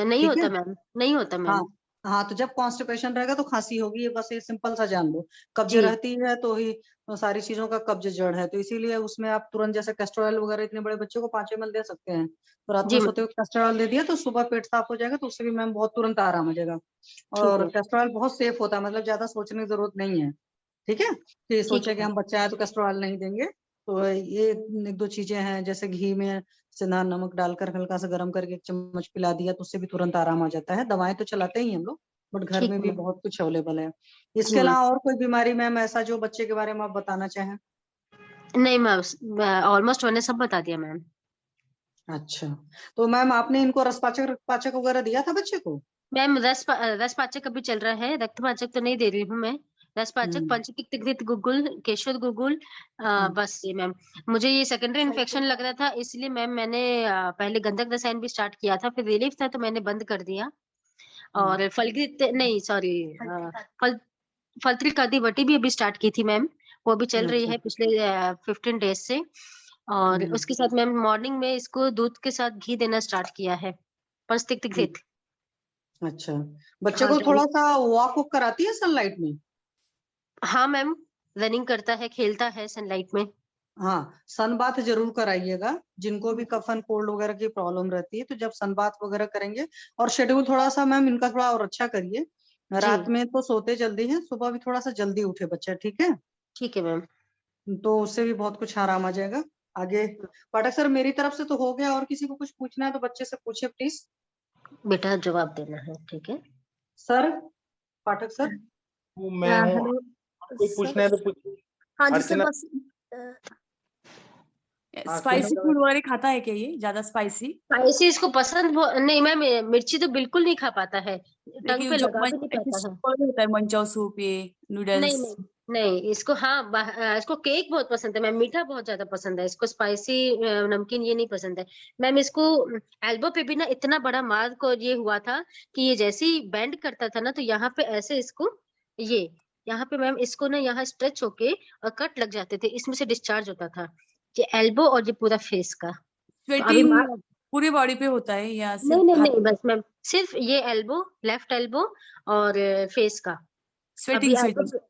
S4: नहीं
S5: ठीक है।
S4: होता मैम, नहीं होता
S5: हाँ,
S4: मैम।
S5: हाँ, तो जब कॉन्स्टिपेशन रहेगा तो खांसी होगी, ये बस ये सिंपल सा जान लो। कब्ज
S4: जी
S5: रहती है तो ही सारी चीजों का कब्ज जड़ है, तो इसीलिए उसमें आप तुरंत जैसे कैस्टर ऑयल वगैरह इतने बड़े बच्चों को 5 ml दे सकते हैं, तो रात में
S4: जी
S5: सोते
S4: मैम।
S5: हुए कैस्टर ऑयल दे दिया तो सुबह पेट साफ हो जाएगा, तो उससे भी मैम बहुत तुरंत आराम आ जाएगा।
S4: ठीक
S5: और
S4: है।
S5: कैस्टर ऑयल बहुत सेफ होता है, मतलब ज्यादा सोचने की जरूरत नहीं है, ठीक है। कि
S4: ठीक
S5: सोचे कि
S4: है।
S5: हम बच्चा है तो कैस्टर ऑयल नहीं देंगे। तो ये 1-2 चीजें हैं, जैसे घी में सिंधा नमक डालकर हल्का सा गर्म करके 1 चम्मच पिला दिया तो उससे भी तुरंत आराम आ जाता है। दवाएं तो चलाते ही हम लोग, बट घर
S4: ठीक
S5: में
S4: है
S5: भी
S4: मैम।
S5: बहुत कुछ अवेलेबल है।
S4: जी
S5: इसके
S4: मैम।
S5: अलावा और कोई बीमारी मैम ऐसा जो बच्चे के बारे में आप बताना चाहें।
S4: नहीं मैम, ऑलमोस्ट मैंने सब बता दिया मैम।
S5: अच्छा, तो मैम आपने इनको रसपाचक पाचक वगैरह दिया था बच्चे को।
S4: मैम रस पाचक अभी चल रहा है, रक्त पाचक तो नहीं दे रही हूँ मैं। रस पाचक,
S5: हम्म
S4: पंचतिक्त गुगुल, केशर गुगुल,
S5: हम्म
S4: बस ये मैम। मुझे ये सेकेंडरी इन्फेक्शन लग रहा था, इसलिए मैम मैंने पहले गंधक रसायन भी स्टार्ट किया था, फिर रिलीफ था तो मैंने बंद कर दिया।
S5: हम्म
S4: और फलगृत नहीं, सॉरी, फल फलत्रिक आदि वटी भी अभी स्टार्ट की थी मैम, वो भी चल रही
S5: अच्छा।
S4: है पिछले 15 डेज से। और
S5: हम्म
S4: उसके साथ मैम मॉर्निंग में इसको दूध के साथ घी देना स्टार्ट किया है, पंचतिक्त
S5: हम्म,
S4: घृत।
S5: अच्छा, बच्चे
S4: हाँ
S5: को
S4: जी।
S5: थोड़ा सा वॉक वॉक कराती है सनलाइट में।
S4: हाँ मैम, रनिंग करता है, खेलता है सनलाइट में।
S5: हाँ, सन बाथ जरूर कराइएगा, जिनको भी कफन कोल्ड वगैरह की प्रॉब्लम रहती है, तो जब सन बाथ वगैरह करेंगे। और शेड्यूल थोड़ा सा मैम इनका थोड़ा और अच्छा करिए,
S4: जी
S5: रात में तो सोते जल्दी हैं, सुबह भी थोड़ा सा जल्दी उठे बच्चा, ठीक है।
S4: ठीक है मैम।
S5: तो उससे भी बहुत कुछ आराम आ जाएगा आगे। पाठक सर, मेरी तरफ से तो हो गया, और किसी को कुछ पूछना है तो बच्चे से पूछे प्लीज।
S4: बेटा जवाब देना है, ठीक है।
S5: सर, पाठक सर।
S1: मैं हूँ,
S6: हेलो
S1: कोई
S6: सर।
S1: पूछना है तो पूछिए।
S6: हाँ जी सर,
S1: अर्चना,
S6: बस
S1: हाँ
S2: स्पाइसी
S1: सुनो।
S2: फूड वगैरह खाता है क्या, ये ज्यादा स्पाइसी?
S4: स्पाइसी इसको पसंद नहीं मैम, मिर्ची तो बिल्कुल नहीं खा पाता है, टंग
S2: देखिए
S4: पे
S2: जो
S4: लगा भी नहीं पाता है।
S2: सूप होता है, मंचाओ सूप, ये
S4: नहीं
S2: नूडल्स।
S4: नहीं नहीं, इसको हाँ इसको केक बहुत पसंद है मैम, मीठा बहुत ज्यादा पसंद है इसको, स्पाइसी नमकीन ये नहीं पसंद है मैम। इसको एल्बो पे भी ना इतना बड़ा मार्क और ये हुआ था कि ये जैसे ही बेंड करता था ना, तो यहाँ पे ऐसे इसको, ये यहाँ पे मैम इसको ना यहाँ स्ट्रेच होके और कट लग जाते थे, इसमें से डिस्चार्ज होता था, ये एल्बो और ये पूरा फेस का। तो अभी
S2: स्वेटिंग पूरे बॉडी पे होता है या
S4: नहीं
S2: सिर्फ
S4: नहीं
S2: हाथ?
S4: नहीं, बस मैम सिर्फ ये एल्बो, लेफ्ट एल्बो और फेस का। अभी
S2: sweating
S4: elbow
S2: sweating.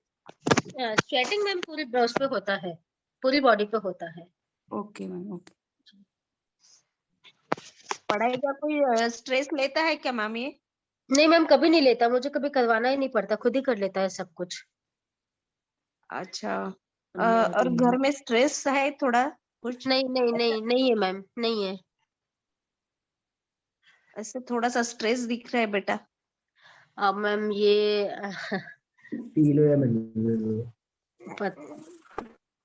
S4: Sweating ma'am पूरे ब्राउज पे होता है, पूरी बॉडी पे होता है।
S2: Okay ma'am, okay.
S6: पढ़ाई का कोई स्ट्रेस लेता है क्या मैम ये?
S4: नहीं मैम, कभी नहीं लेता, मुझे कभी करवाना ही नहीं पड़ता, खुद ही कर लेता है सब कुछ।
S6: अच्छा, और घर में स्ट्रेस है थोड़ा कुछ?
S4: नहीं नहीं नहीं नहीं है मैम, नहीं है।
S6: ऐसे थोड़ा सा स्ट्रेस दिख रहा है बेटा।
S4: अब मैम ये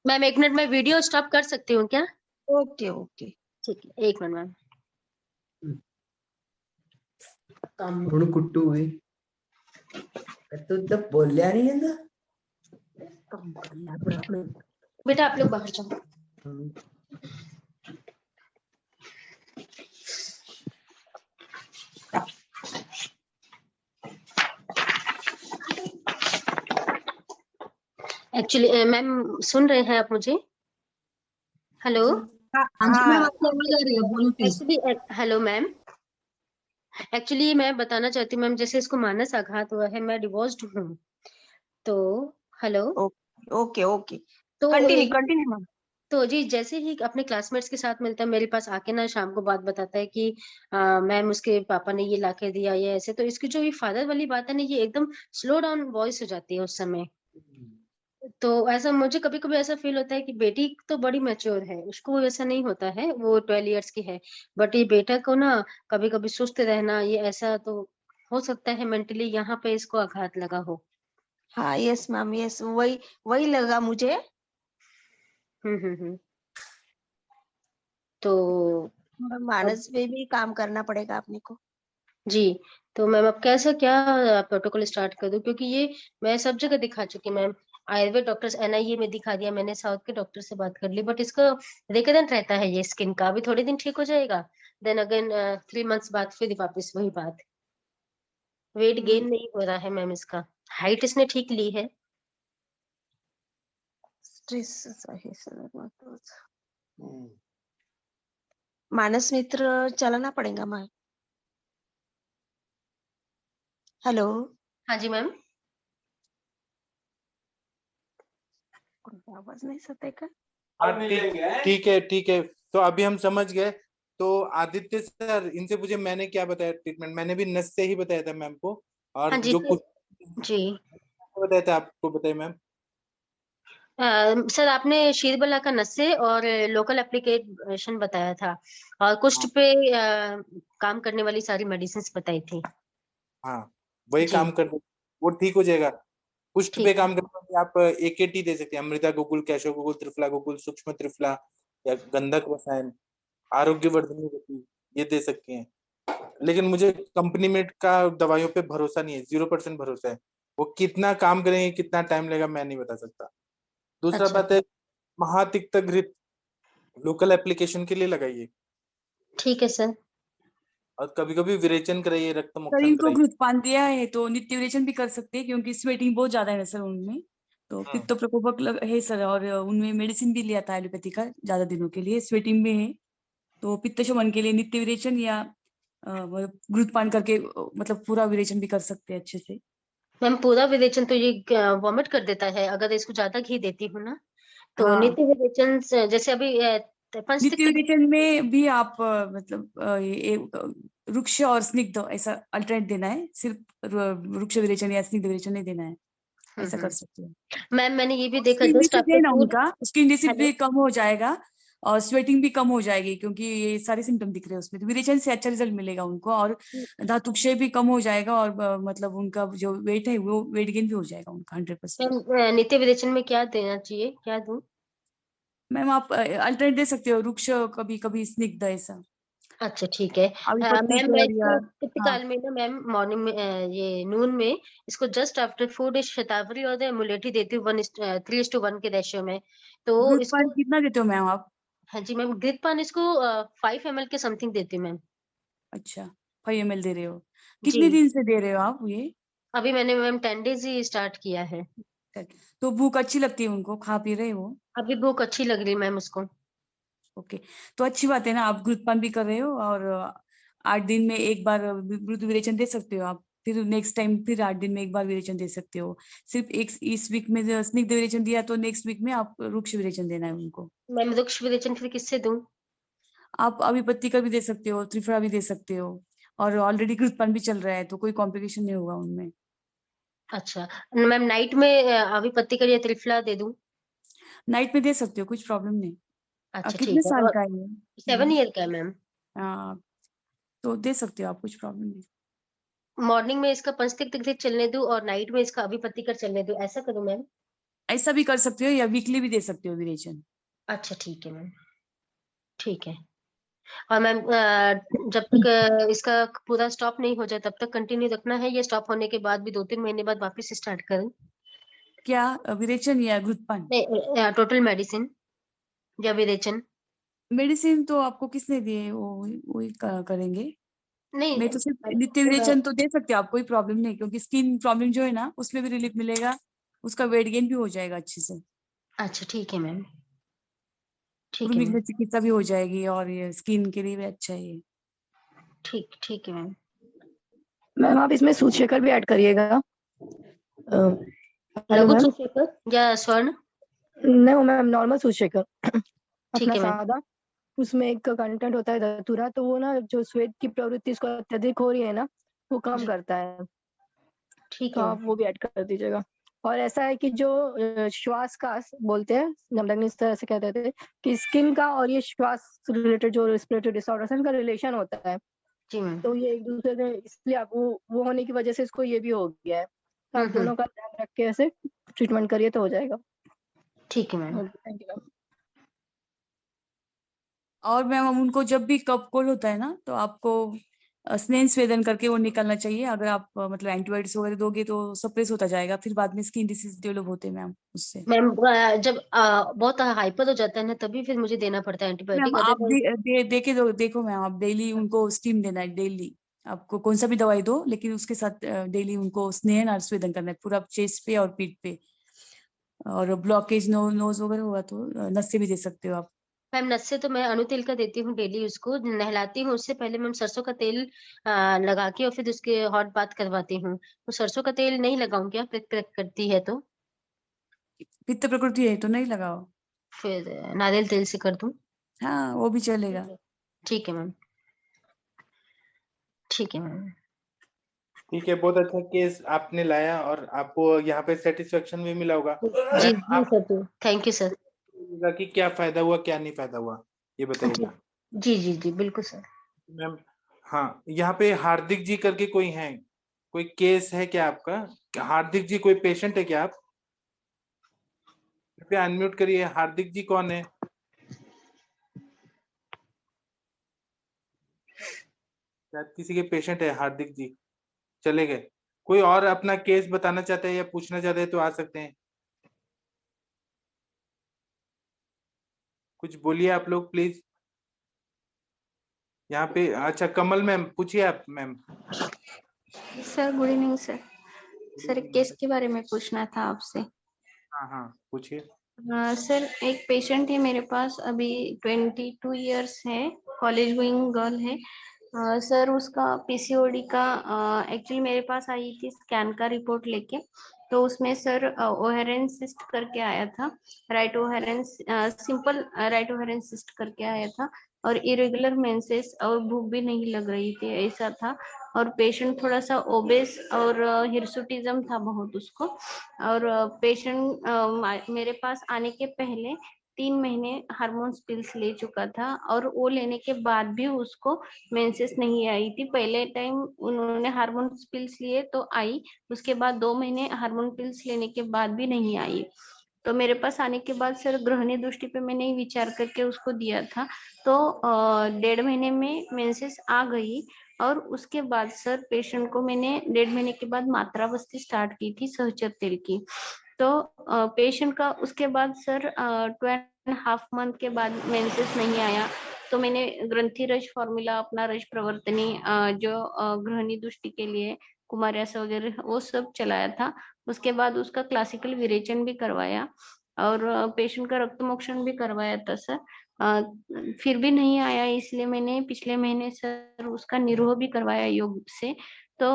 S4: मैम 1 मिनट में वीडियो स्टॉप कर सकती हूँ क्या?
S6: Okay okay.
S4: ठीक है, 1 मिनट मैम।
S7: म्हणून कुट्टू हुई तो तब बोलल्या नहीं है ना।
S4: बेटा आप लोग बाहर जाओ। एक्चुअली मैम सुन रहे हैं आप मुझे? Hello. Actually hello ma'am, actually मैं बताना चाहती हूँ मैम, जैसे इसको मानस आघात हुआ है, मैं डिवोर्स्ड हूँ, तो हेलो।
S6: ओके ओके,
S4: तो
S6: कंटिन्यू कंटिन्यू मैम।
S4: तो जी जैसे ही अपने क्लासमेट्स के साथ मिलता है, मेरे पास आके ना शाम को बात बताता है कि मैम उसके पापा ने ये लाके दिया, ये ऐसे। तो इसकी जो ये फादर वाली बात है ना, ये एकदम स्लो डाउन वॉइस हो जाती है उस समय। तो ऐसा मुझे कभी कभी ऐसा फील होता है कि बेटी तो बड़ी मैच्योर है, उसको वैसा नहीं होता है, वो 12 इयर्स की है। बट ये बेटा को ना कभी कभी सुस्त रहना, ये ऐसा तो हो सकता है मेंटली यहाँ पे इसको आघात लगा हो।
S6: हाँ यस मैम, यस, वही वही लगा मुझे।
S4: हम्म। तो अब
S6: मानस पे भी काम करना पड़ेगा अपने को।
S4: जी, तो मैम अब कैसा क्या प्रोटोकॉल स्टार्ट कर दूं, क्योंकि ये मैं सब जगह दिखा चुकी मैम। आयुर्वेद डॉक्टर्स एनआईए में दिखा दिया मैंने, साउथ के डॉक्टर से बात कर ली, बट इसका रिकरेंट रहता है ये स्किन का। अभी थोड़े दिन ठीक हो जाएगा, देन अगेन 3 मंथ्स बाद फिर वापस वही बात। वेट गेन नहीं हो रहा है मैम इसका, हाइट इसने ठीक ली है।
S6: स्ट्रेस आहे सर मानस मित्र चलाना पड़ेगा मैम। हेलो,
S4: हाँ जी मैम।
S6: आवाज नहीं सते का?
S1: हाँ, ठीक है। तो अभी हम समझ गए। तो आदित्य सर, इनसे पूछे मैंने क्या बताया ट्रीटमेंट। मैंने भी नस से ही बताया था मैम को, और
S4: हाँ जी
S1: जो कुछ
S4: जी।
S1: बताया था आपको बताइए मैम।
S4: सर आपने शीरबला का नस्से और लोकल एप्लीकेशन बताया था, और कुष्ठ पे काम करने वाली सारी मेडिसिन बताई थी।
S1: हाँ, वही
S4: जी
S1: काम कर, वो ठीक हो जाएगा। कुष्ठ पे
S4: ठीक है।
S1: काम करने के लिए आप एकेटी दे सकते हैं, अमृता गुगुल, कैशो गुगुल, त्रिफला गुगुल, सूक्ष्म त्रिफला, या गंधक रसायन, आरोग्यवर्धनी गति, ये दे सकते हैं। लेकिन मुझे कंपनी मेड का दवाइयों पे भरोसा नहीं है, 0% भरोसा है। वो कितना काम करेंगे, कितना टाइम लगेगा, मैं नहीं बता सकता। दूसरा
S4: अच्छा
S1: बात है, महातिक्त घृत लोकल एप्लीकेशन के लिए लगाइए,
S4: ठीक है सर।
S1: और कभी कभी विरेचन कराइए, रक्त
S2: सर
S1: मोक्षण
S2: इनको
S1: कराइए।
S2: घृतपान दिया है तो नित्य विरेचन भी कर सकते हैं, क्योंकि स्वेटिंग बहुत ज्यादा है ना सर उनमें, तो पित्त प्रकोपक है सर। और उनमें मेडिसिन भी लिया था एलोपैथी का ज्यादा दिनों के लिए, स्वेटिंग में है। तो पित्त शमन के लिए नित्य विरेचन या घृतपान करके मतलब पूरा विरेचन भी कर सकते हैं अच्छे से।
S4: मैम पूरा विरेचन तो ये वॉमिट कर देता है अगर इसको ज्यादा घी देती हूँ ना। तो
S2: हाँ,
S4: नित्य विरेचन जैसे अभी
S2: नित्य
S4: पंचतिक्त
S2: विरेचन में भी आप मतलब वृक्ष और स्निग्ध ऐसा अल्टरनेट देना है, सिर्फ वृक्ष विरेचन या स्निग्ध विरेचन नहीं देना है, ऐसा कर सकते हैं।
S4: मैम मैंने ये भी देखा
S2: स्किन
S4: जस्ट
S2: डिसीज है
S4: आफ्टर
S2: ना
S4: फूड।
S2: उनका, स्किन डिसीज
S4: हेलो।
S2: भी कम हो जाएगा और स्वेटिंग भी कम हो जाएगी, क्योंकि ये सारे सिम्टम दिख रहे हैं उसमें। तो विरेचन से अच्छा रिजल्ट मिलेगा उनको, और धातुक्षय भी कम हो जाएगा, और मतलब उनका जो वेट है वो वेट गेन भी हो जाएगा उनका 100%।
S4: मैम नित्य विरेचन में क्या देना चाहिए, क्या दूं?
S2: मैम आप अल्टरनेट दे सकते हो, वृक्ष कभी कभी स्निग्ध ऐसा,
S4: अच्छा ठीक है।
S2: अभी पत्ती
S4: मैम मैं
S2: कर या।
S4: इसको पित्त
S2: हाँ,
S4: काल में ना मैम मॉर्निंग में ये नून में इसको जस्ट आफ्टर फूड शतावरी और मुलेठी देती हूँ 3:1 के रेशियो में। तो
S2: घृतपान
S4: इसको
S2: कितना देते हो मैम आप?
S4: हाँ जी मैम, घृतपान इसको 5 ml के समथिंग देती हूँ मैम।
S2: अच्छा, 5 ml दे रहे हो?
S4: जी
S2: कितने दिन से दे रहे हो आप ये?
S4: अभी मैंने मैम 10 days ही स्टार्ट किया है।
S2: तो भूख अच्छी लगती है उनको, खा पी रहे हो?
S4: अभी भूख अच्छी लग रही है मैम उसको।
S2: ओके, तो अच्छी बात है ना, आप घृतपान भी कर रहे हो, और 8 दिन में एक बार मृदु विरेचन दे सकते हो आप। फिर नेक्स्ट टाइम फिर 8 दिन में एक बार विरेचन दे सकते हो। सिर्फ एक इस वीक में जो स्निग्ध विरेचन दिया, तो नेक्स्ट वीक में आप वृक्ष विरेचन देना है उनको।
S4: मैम वृक्ष विरेचन फिर किससे दूं?
S2: आप अभी पत्ती का भी दे सकते हो, त्रिफला भी दे सकते हो, और ऑलरेडी घृतपान भी चल रहा है, तो कोई कॉम्प्लिकेशन नहीं होगा उनमें।
S4: अच्छा मैम नाइट में अभी पत्ती का या त्रिफला दे दूं?
S2: नाइट में दे सकते हो, कुछ प्रॉब्लम नहीं।
S4: अच्छा
S2: कितने
S4: ठीक है।
S2: साल
S4: और
S2: का है ये?
S4: 7 ईयर का है मैम।
S2: तो दे सकते हो आप, कुछ प्रॉब्लम नहीं।
S4: मॉर्निंग में इसका पंचतिक्त घृत चलने दूं और नाइट में इसका अभिपत्ति कर चलने दूं, ऐसा करूं मैम?
S2: ऐसा भी कर सकते हो, या वीकली भी दे सकते हो विरेचन।
S4: अच्छा ठीक है मैम, ठीक है। और मैम जब तक इसका पूरा स्टॉप नहीं हो जाए तब तक कंटिन्यू रखना है, या स्टॉप होने के बाद भी 2-3 महीने बाद वापस स्टार्ट करूं?
S2: क्या विरेचन या घृतपान?
S4: नहीं टोटल मेडिसिन या विरेचन?
S2: मेडिसिन तो आपको किसने दिए, वो वही करेंगे।
S4: नहीं
S2: मैं तो सिर्फ नित्य विरेचन तो दे सकती हूँ, आपको कोई प्रॉब्लम नहीं, क्योंकि स्किन प्रॉब्लम जो है ना उसमें भी रिलीफ मिलेगा, उसका वेट गेन भी हो जाएगा अच्छे से,
S4: अच्छा ठीक है मैम, ठीक है
S2: कृमि
S4: मैम,
S2: चिकित्सा भी हो जाएगी, और ये स्किन के लिए भी अच्छा है ये।
S4: ठीक है मैम।
S8: मैम आप इसमें सूचशेखर भी ऐड करिएगा। हेलो
S4: लघु
S8: मैम।
S4: सूचक या स्वर्ण?
S8: नहीं मैम, नॉर्मल सूचशेखर। अपना
S4: है मैम।
S8: सादा, उसमें एक कंटेंट होता है धतूरा, तो वो ना जो श्वेत की प्रवृत्ति इसको अत्यधिक हो रही है ना, वो कम
S4: जी,
S8: करता है,
S4: ठीक
S8: तो
S4: है
S8: आप
S4: मैम।
S8: वो भी ऐड कर दीजिएगा। और ऐसा है कि जो श्वास का बोलते हैं, जमदग्नि इस तरह से कहते थे कि स्किन का और ये श्वास रिलेटेड जो रेस्पिरेटरी डिसऑर्डर है इनका रिलेशन होता है,
S4: जी मैम।
S8: तो ये एक दूसरे से, इसलिए आप वो होने की वजह से इसको ये भी हो गया है, तो आप दोनों का ध्यान रख के ऐसे ट्रीटमेंट करिए तो हो जाएगा।
S4: ठीक है ma'am.
S8: Okay, thank you ma'am.
S2: और मैम हम उनको जब भी कफ कोल्ड होता है ना, तो आपको स्नेह स्वेदन करके वो निकलना चाहिए। अगर आप मतलब एंटीबायोटिक्स वगैरह दोगे तो सप्रेस होता जाएगा, फिर बाद में स्किन डिसीज डेवलप होते हैं मैम उससे।
S4: मैम जब बहुत हाइपर हो जाता है ना, तभी फिर मुझे देना पड़ता है
S2: मैम
S4: एंटीबायोटिक,
S2: आप
S4: अदरवाइज।
S2: देखो मैम, आप डेली उनको स्टीम देना है डेली। आपको कौन सा भी दवाई दो, लेकिन उसके साथ डेली उनको स्नेहन और स्वेदन करना है पूरा चेस्ट पे और पीठ पे। और ब्लॉकेज नोज वगैरह हुआ तो नस से भी दे सकते हो आप।
S4: मैम नस से तो मैं अनु तेल का देती हूँ डेली, उसको नहलाती हूँ। उससे पहले मैम सरसों का तेल लगा के और फिर उसके हॉट बाथ करवाती हूँ। तो सरसों का तेल नहीं लगाऊं क्या, क्रैक करती है तो?
S2: पित्त प्रकृति है तो नहीं लगाओ।
S4: फिर नारियल तेल से कर दूं?
S2: हाँ वो भी चलेगा।
S4: ठीक है मैम। ठीक है मैम।
S1: ठीक है, बहुत अच्छा केस आपने लाया और आपको यहाँ पे सेटिस्फेक्शन भी मिला होगा।
S4: जी
S1: मैम
S4: जी
S1: आप
S4: सर, थैंक यू सर।
S1: बताइएगा कि क्या फायदा हुआ क्या नहीं फायदा हुआ, ये
S4: जी
S1: बताइएगा।
S4: जी जी जी बिल्कुल सर।
S1: मैम हाँ, यहाँ पे हार्दिक जी करके कोई है, कोई केस है क्या आपका? हार्दिक जी कोई पेशेंट है क्या? आप कृपया अनम्यूट करिए। हार्दिक जी कौन है? शायद किसी के पेशेंट है हार्दिक जी, चले गए। कोई और अपना केस बताना चाहते हैं या पूछना चाहते हैं तो आ सकते हैं। कुछ बोलिए आप लोग प्लीज। यहाँ पे अच्छा कमल मैम, पूछिए आप ma'am.
S9: Sir good evening sir. Sir एक केस के बारे में पूछना था आपसे।
S1: हाँ हाँ पूछिए।
S9: सर एक पेशेंट है मेरे पास, अभी 22 इयर्स है, कॉलेज गोइंग गर्ल है। सर उसका पीसीओडी का एक्चुअली मेरे पास आई थी स्कैन का रिपोर्ट लेके, तो उसमें सर ओहेरेन सिस्ट करके आया था, राइट ओहेरेन, सिंपल राइट ओहेरेन सिस्ट करके आया था, और इरेगुलर मेंसेस और भूख भी नहीं लग रही थी, ऐसा था। और पेशेंट थोड़ा सा ओबेस और हिरसुटिज्म था बहुत उसको। और पेशेंट मेरे पास आने के पहले 3 महीने हार्मोन्स पिल्स ले चुका था, और वो लेने के बाद भी उसको मेंसेस नहीं आई थी। पहले टाइम उन्होंने हार्मोन्स पिल्स लिए तो आई, उसके बाद 2 महीने हार्मोन पिल्स लेने के बाद भी नहीं आई। तो मेरे पास आने के बाद सर गृहिणी दृष्टि पे मैंने विचार करके उसको दिया था, तो 1.5 महीने में मेंसेस आ गई। और उसके बाद सर पेशेंट को मैंने 1.5 महीने के बाद मात्रा बस्ती स्टार्ट की थी सहचर तेल की। तो पेशेंट का उसके बाद सर 2.5 मंथ के बाद मेंसेस नहीं आया, तो मैंने ग्रंथि रज फॉर्मूला अपना रज प्रवर्तनी जो गृहिणी दृष्टि के लिए कुमार्यास वगैरह वो सब चलाया था। उसके बाद उसका क्लासिकल विरेचन भी करवाया, और पेशेंट का रक्त मोक्षण भी करवाया था सर। फिर भी नहीं आया, इसलिए मैंने पिछले महीने सर उसका निरोह भी करवाया योग से। तो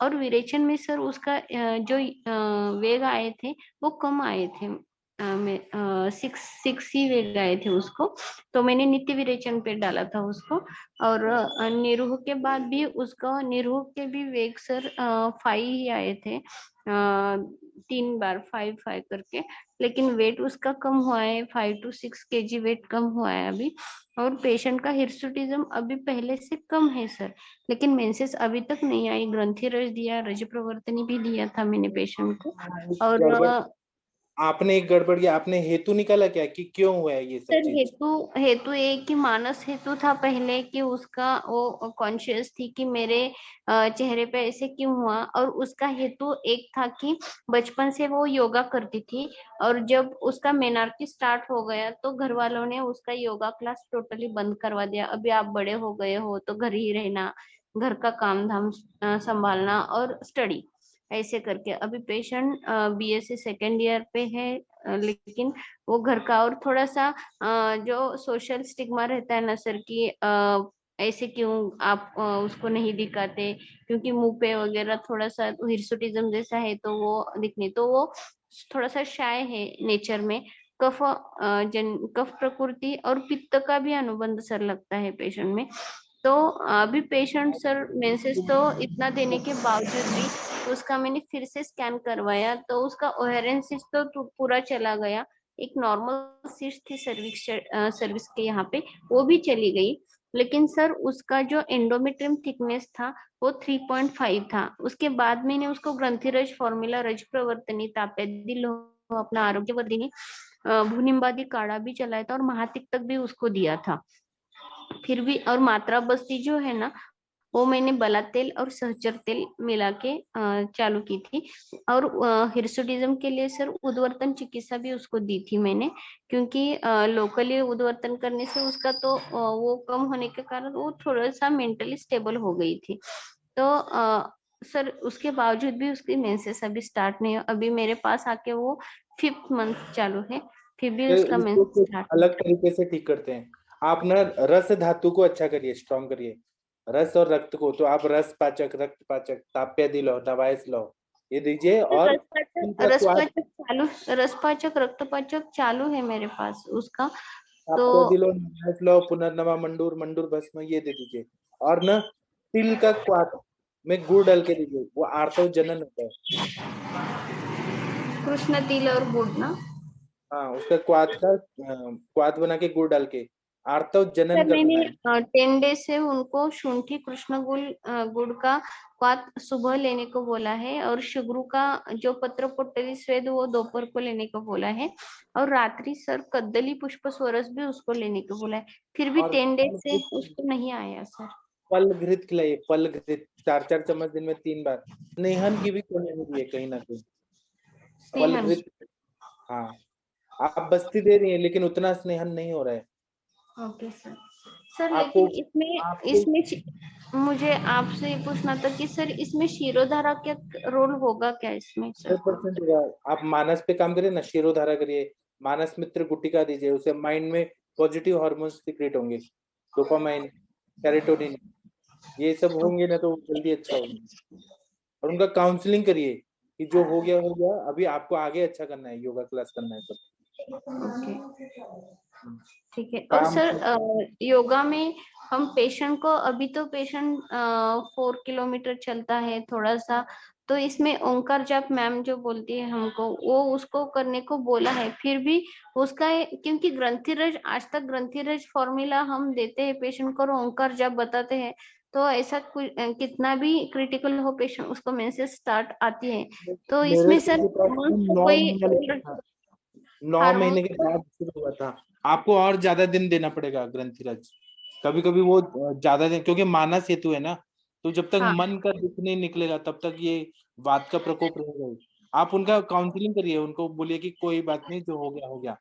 S9: और विरेचन में सर उसका जो वेग आए थे वो कम आए थे, 6 ही वेग आए थे उसको, तो मैंने नित्य विरेचन पे डाला था उसको। और निरोह के बाद भी उसका, निरोह के भी वेग सर 5 ही आए थे, 3 बार 5 करके, लेकिन वेट उसका कम हुआ है, 5 to 6 kg वेट कम हुआ है अभी। और पेशेंट का हिरसुटिज्म अभी पहले से कम है सर, लेकिन मेंसेस अभी तक नहीं आई। ग्रंथि रज दिया, रज प्रवर्तनी भी दिया था मैंने पेशेंट को। और
S1: गड़बड़, आपने एक गड़बड़ किया, आपने हेतु निकाला क्या कि क्यों हुआ है ये सब
S9: सर
S1: चीज?
S9: हेतु हेतु एक ही मानस हेतु था पहले, कि उसका वो कॉन्शियस थी कि मेरे चेहरे पे ऐसे क्यों हुआ। और उसका हेतु एक था कि बचपन से वो योगा करती थी, और जब उसका मेनार्की स्टार्ट हो गया तो घर वालों ने उसका योगा क्लास टोटली बंद करवा दिया। अभी आप बड़े हो गए हो तो घर ही रहना, घर का काम धाम संभालना और स्टडी, ऐसे करके। अभी पेशेंट बीएससी सेकेंड ईयर पे है, लेकिन वो घर का और थोड़ा सा जो सोशल स्टिग्मा रहता है ना सर की, ऐसे क्यों आप उसको नहीं दिखाते, क्योंकि मुंह पे वगैरह थोड़ा सा हिरसुटिज्म जैसा है, तो वो दिखने, तो वो थोड़ा सा शाय है नेचर में। कफ प्रकृति और पित्त का भी अनुबंध सर लगता है पेशेंट में। तो अभी पेशेंट सर मेंसेस तो इतना देने के बावजूद भी उसका मैंने फिर से स्कैन करवाया तो उसका ओहेरेंस सिस्ट तो पूरा चला गया। एक नॉर्मल सिस्ट थी सर्विक्स के यहाँ पे, वो भी चली गई। लेकिन सर उसका जो एंडोमेट्रियम थिकनेस था वो 3.5 था। उसके बाद मैंने उसको ग्रंथिरज फॉर्मूला रज प्रवर्तनी ताप्यादी लोह अपना आरोग्यवर्धिनी भूनिम्बादी काढ़ा भी चलाया था और महातिक तक भी उसको दिया था। फिर भी और मात्रा बस्ती जो है ना वो मैंने बला तेल और सहचर तेल मिला के चालू की थी। और हिरसुटिज्म के लिए सर उद्वर्तन चिकित्सा भी उसको दी थी मैंने, क्योंकि लोकली उद्वर्तन करने से उसका तो वो कम होने के कारण वो थोड़ा सा मेंटली स्टेबल हो गई थी। तो सर उसके बावजूद भी उसकी मेंसेस अभी स्टार्ट नहीं है। अभी मेरे पास आके वो 5th मंथ चालू है, फिर भी
S1: तो
S9: उसका
S1: इसको
S9: मेंसेस
S1: कुछ
S9: स्टार्ट
S1: अलग तरीके से ठीक करते हैं। आप ना रस धातु को अच्छा करिए, स्ट्रॉन्ग करिए रस और रक्त को। तो आप रस पाचक, रक्त पाचक, ताप्यादी लौ, दवाइस लौ ये दीजिए। और
S9: रसपाचक रक्तपाचक चालू है मेरे पास उसका। तो
S1: ताप्यादी लौ, दवाइस लौ, पुनर्नवा मंडूर, मंडूर भस्म ये दे दीजिए। और ना तिल का क्वाथ में गुड़ डाल के दीजिए, वो आर्तव जनन होता है।
S9: कृष्ण तिल और गुड़ ना?
S1: हाँ, उसका क्वाथ बना के गुड़ डाल के आर्तव जनन
S9: सर
S1: करना है।
S9: मैंने 10 डेज से उनको शुंठी कृष्ण गुड़ का क्वाथ सुबह लेने को बोला है और शुगरू का जो पत्र पोटली स्वेद वो दोपहर को लेने को बोला है। और रात्रि सर कद्दली पुष्प स्वरस भी उसको लेने को बोला है। फिर भी 10 डेज से उसको नहीं आया सर।
S1: फल घृत खिलाइए, फल घृत 4-4 चम्मच दिन में 3 बार। स्नेहन की भी कमी हो रही है कहीं ना कहीं। फल घृत, हाँ आप बस्ती दे रही है लेकिन उतना स्नेहन नहीं हो रहा है।
S9: Okay sir. सर लेकिन इसमें मुझे आपसे ये पूछना था कि सर इसमें शिरोधारा क्या रोल होगा क्या इसमें सर?
S1: 100% होगा। आप मानस पे काम करिए ना, शिरोधारा करिए, मानस मित्र गुटिका दीजिए, उसे माइंड में पॉजिटिव हार्मोन्स सीक्रेट होंगे, डोपामाइन, सेरोटोनिन ये सब होंगे ना तो जल्दी अच्छा होगा। और उनका काउंसलिंग करिए कि जो हो गया, अभी आपको आगे अच्छा करना है, योगा क्लास करना है सब।
S9: ठीक है। और सर योगा में हम पेशेंट को, अभी तो पेशेंट 4 किलोमीटर चलता है थोड़ा सा, तो इसमें ओंकार जाप मैम जो बोलती है हमको वो उसको करने को बोला है। फिर भी उसका क्योंकि ग्रंथिरज आज तक ग्रंथिरज फॉर्मूला हम देते हैं पेशेंट को और ओंकार जाप बताते हैं, तो ऐसा कितना भी क्रिटिकल हो पेशेंट उसको मेंसेस स्टार्ट आती है। तो इसमें सर कोई
S1: 9 महीने के बाद शुरू हुआ था। आपको और ज्यादा दिन देना पड़ेगा ग्रंथिरज। कभी कभी वो ज्यादा दिन, क्योंकि मानस हेतु है ना, तो जब तक मन का दुख नहीं निकलेगा तब तक ये वात का प्रकोप रहेगा ही। आप उनका काउंसलिंग करिए, उनको बोलिए कि कोई बात नहीं, जो हो गया हो गया।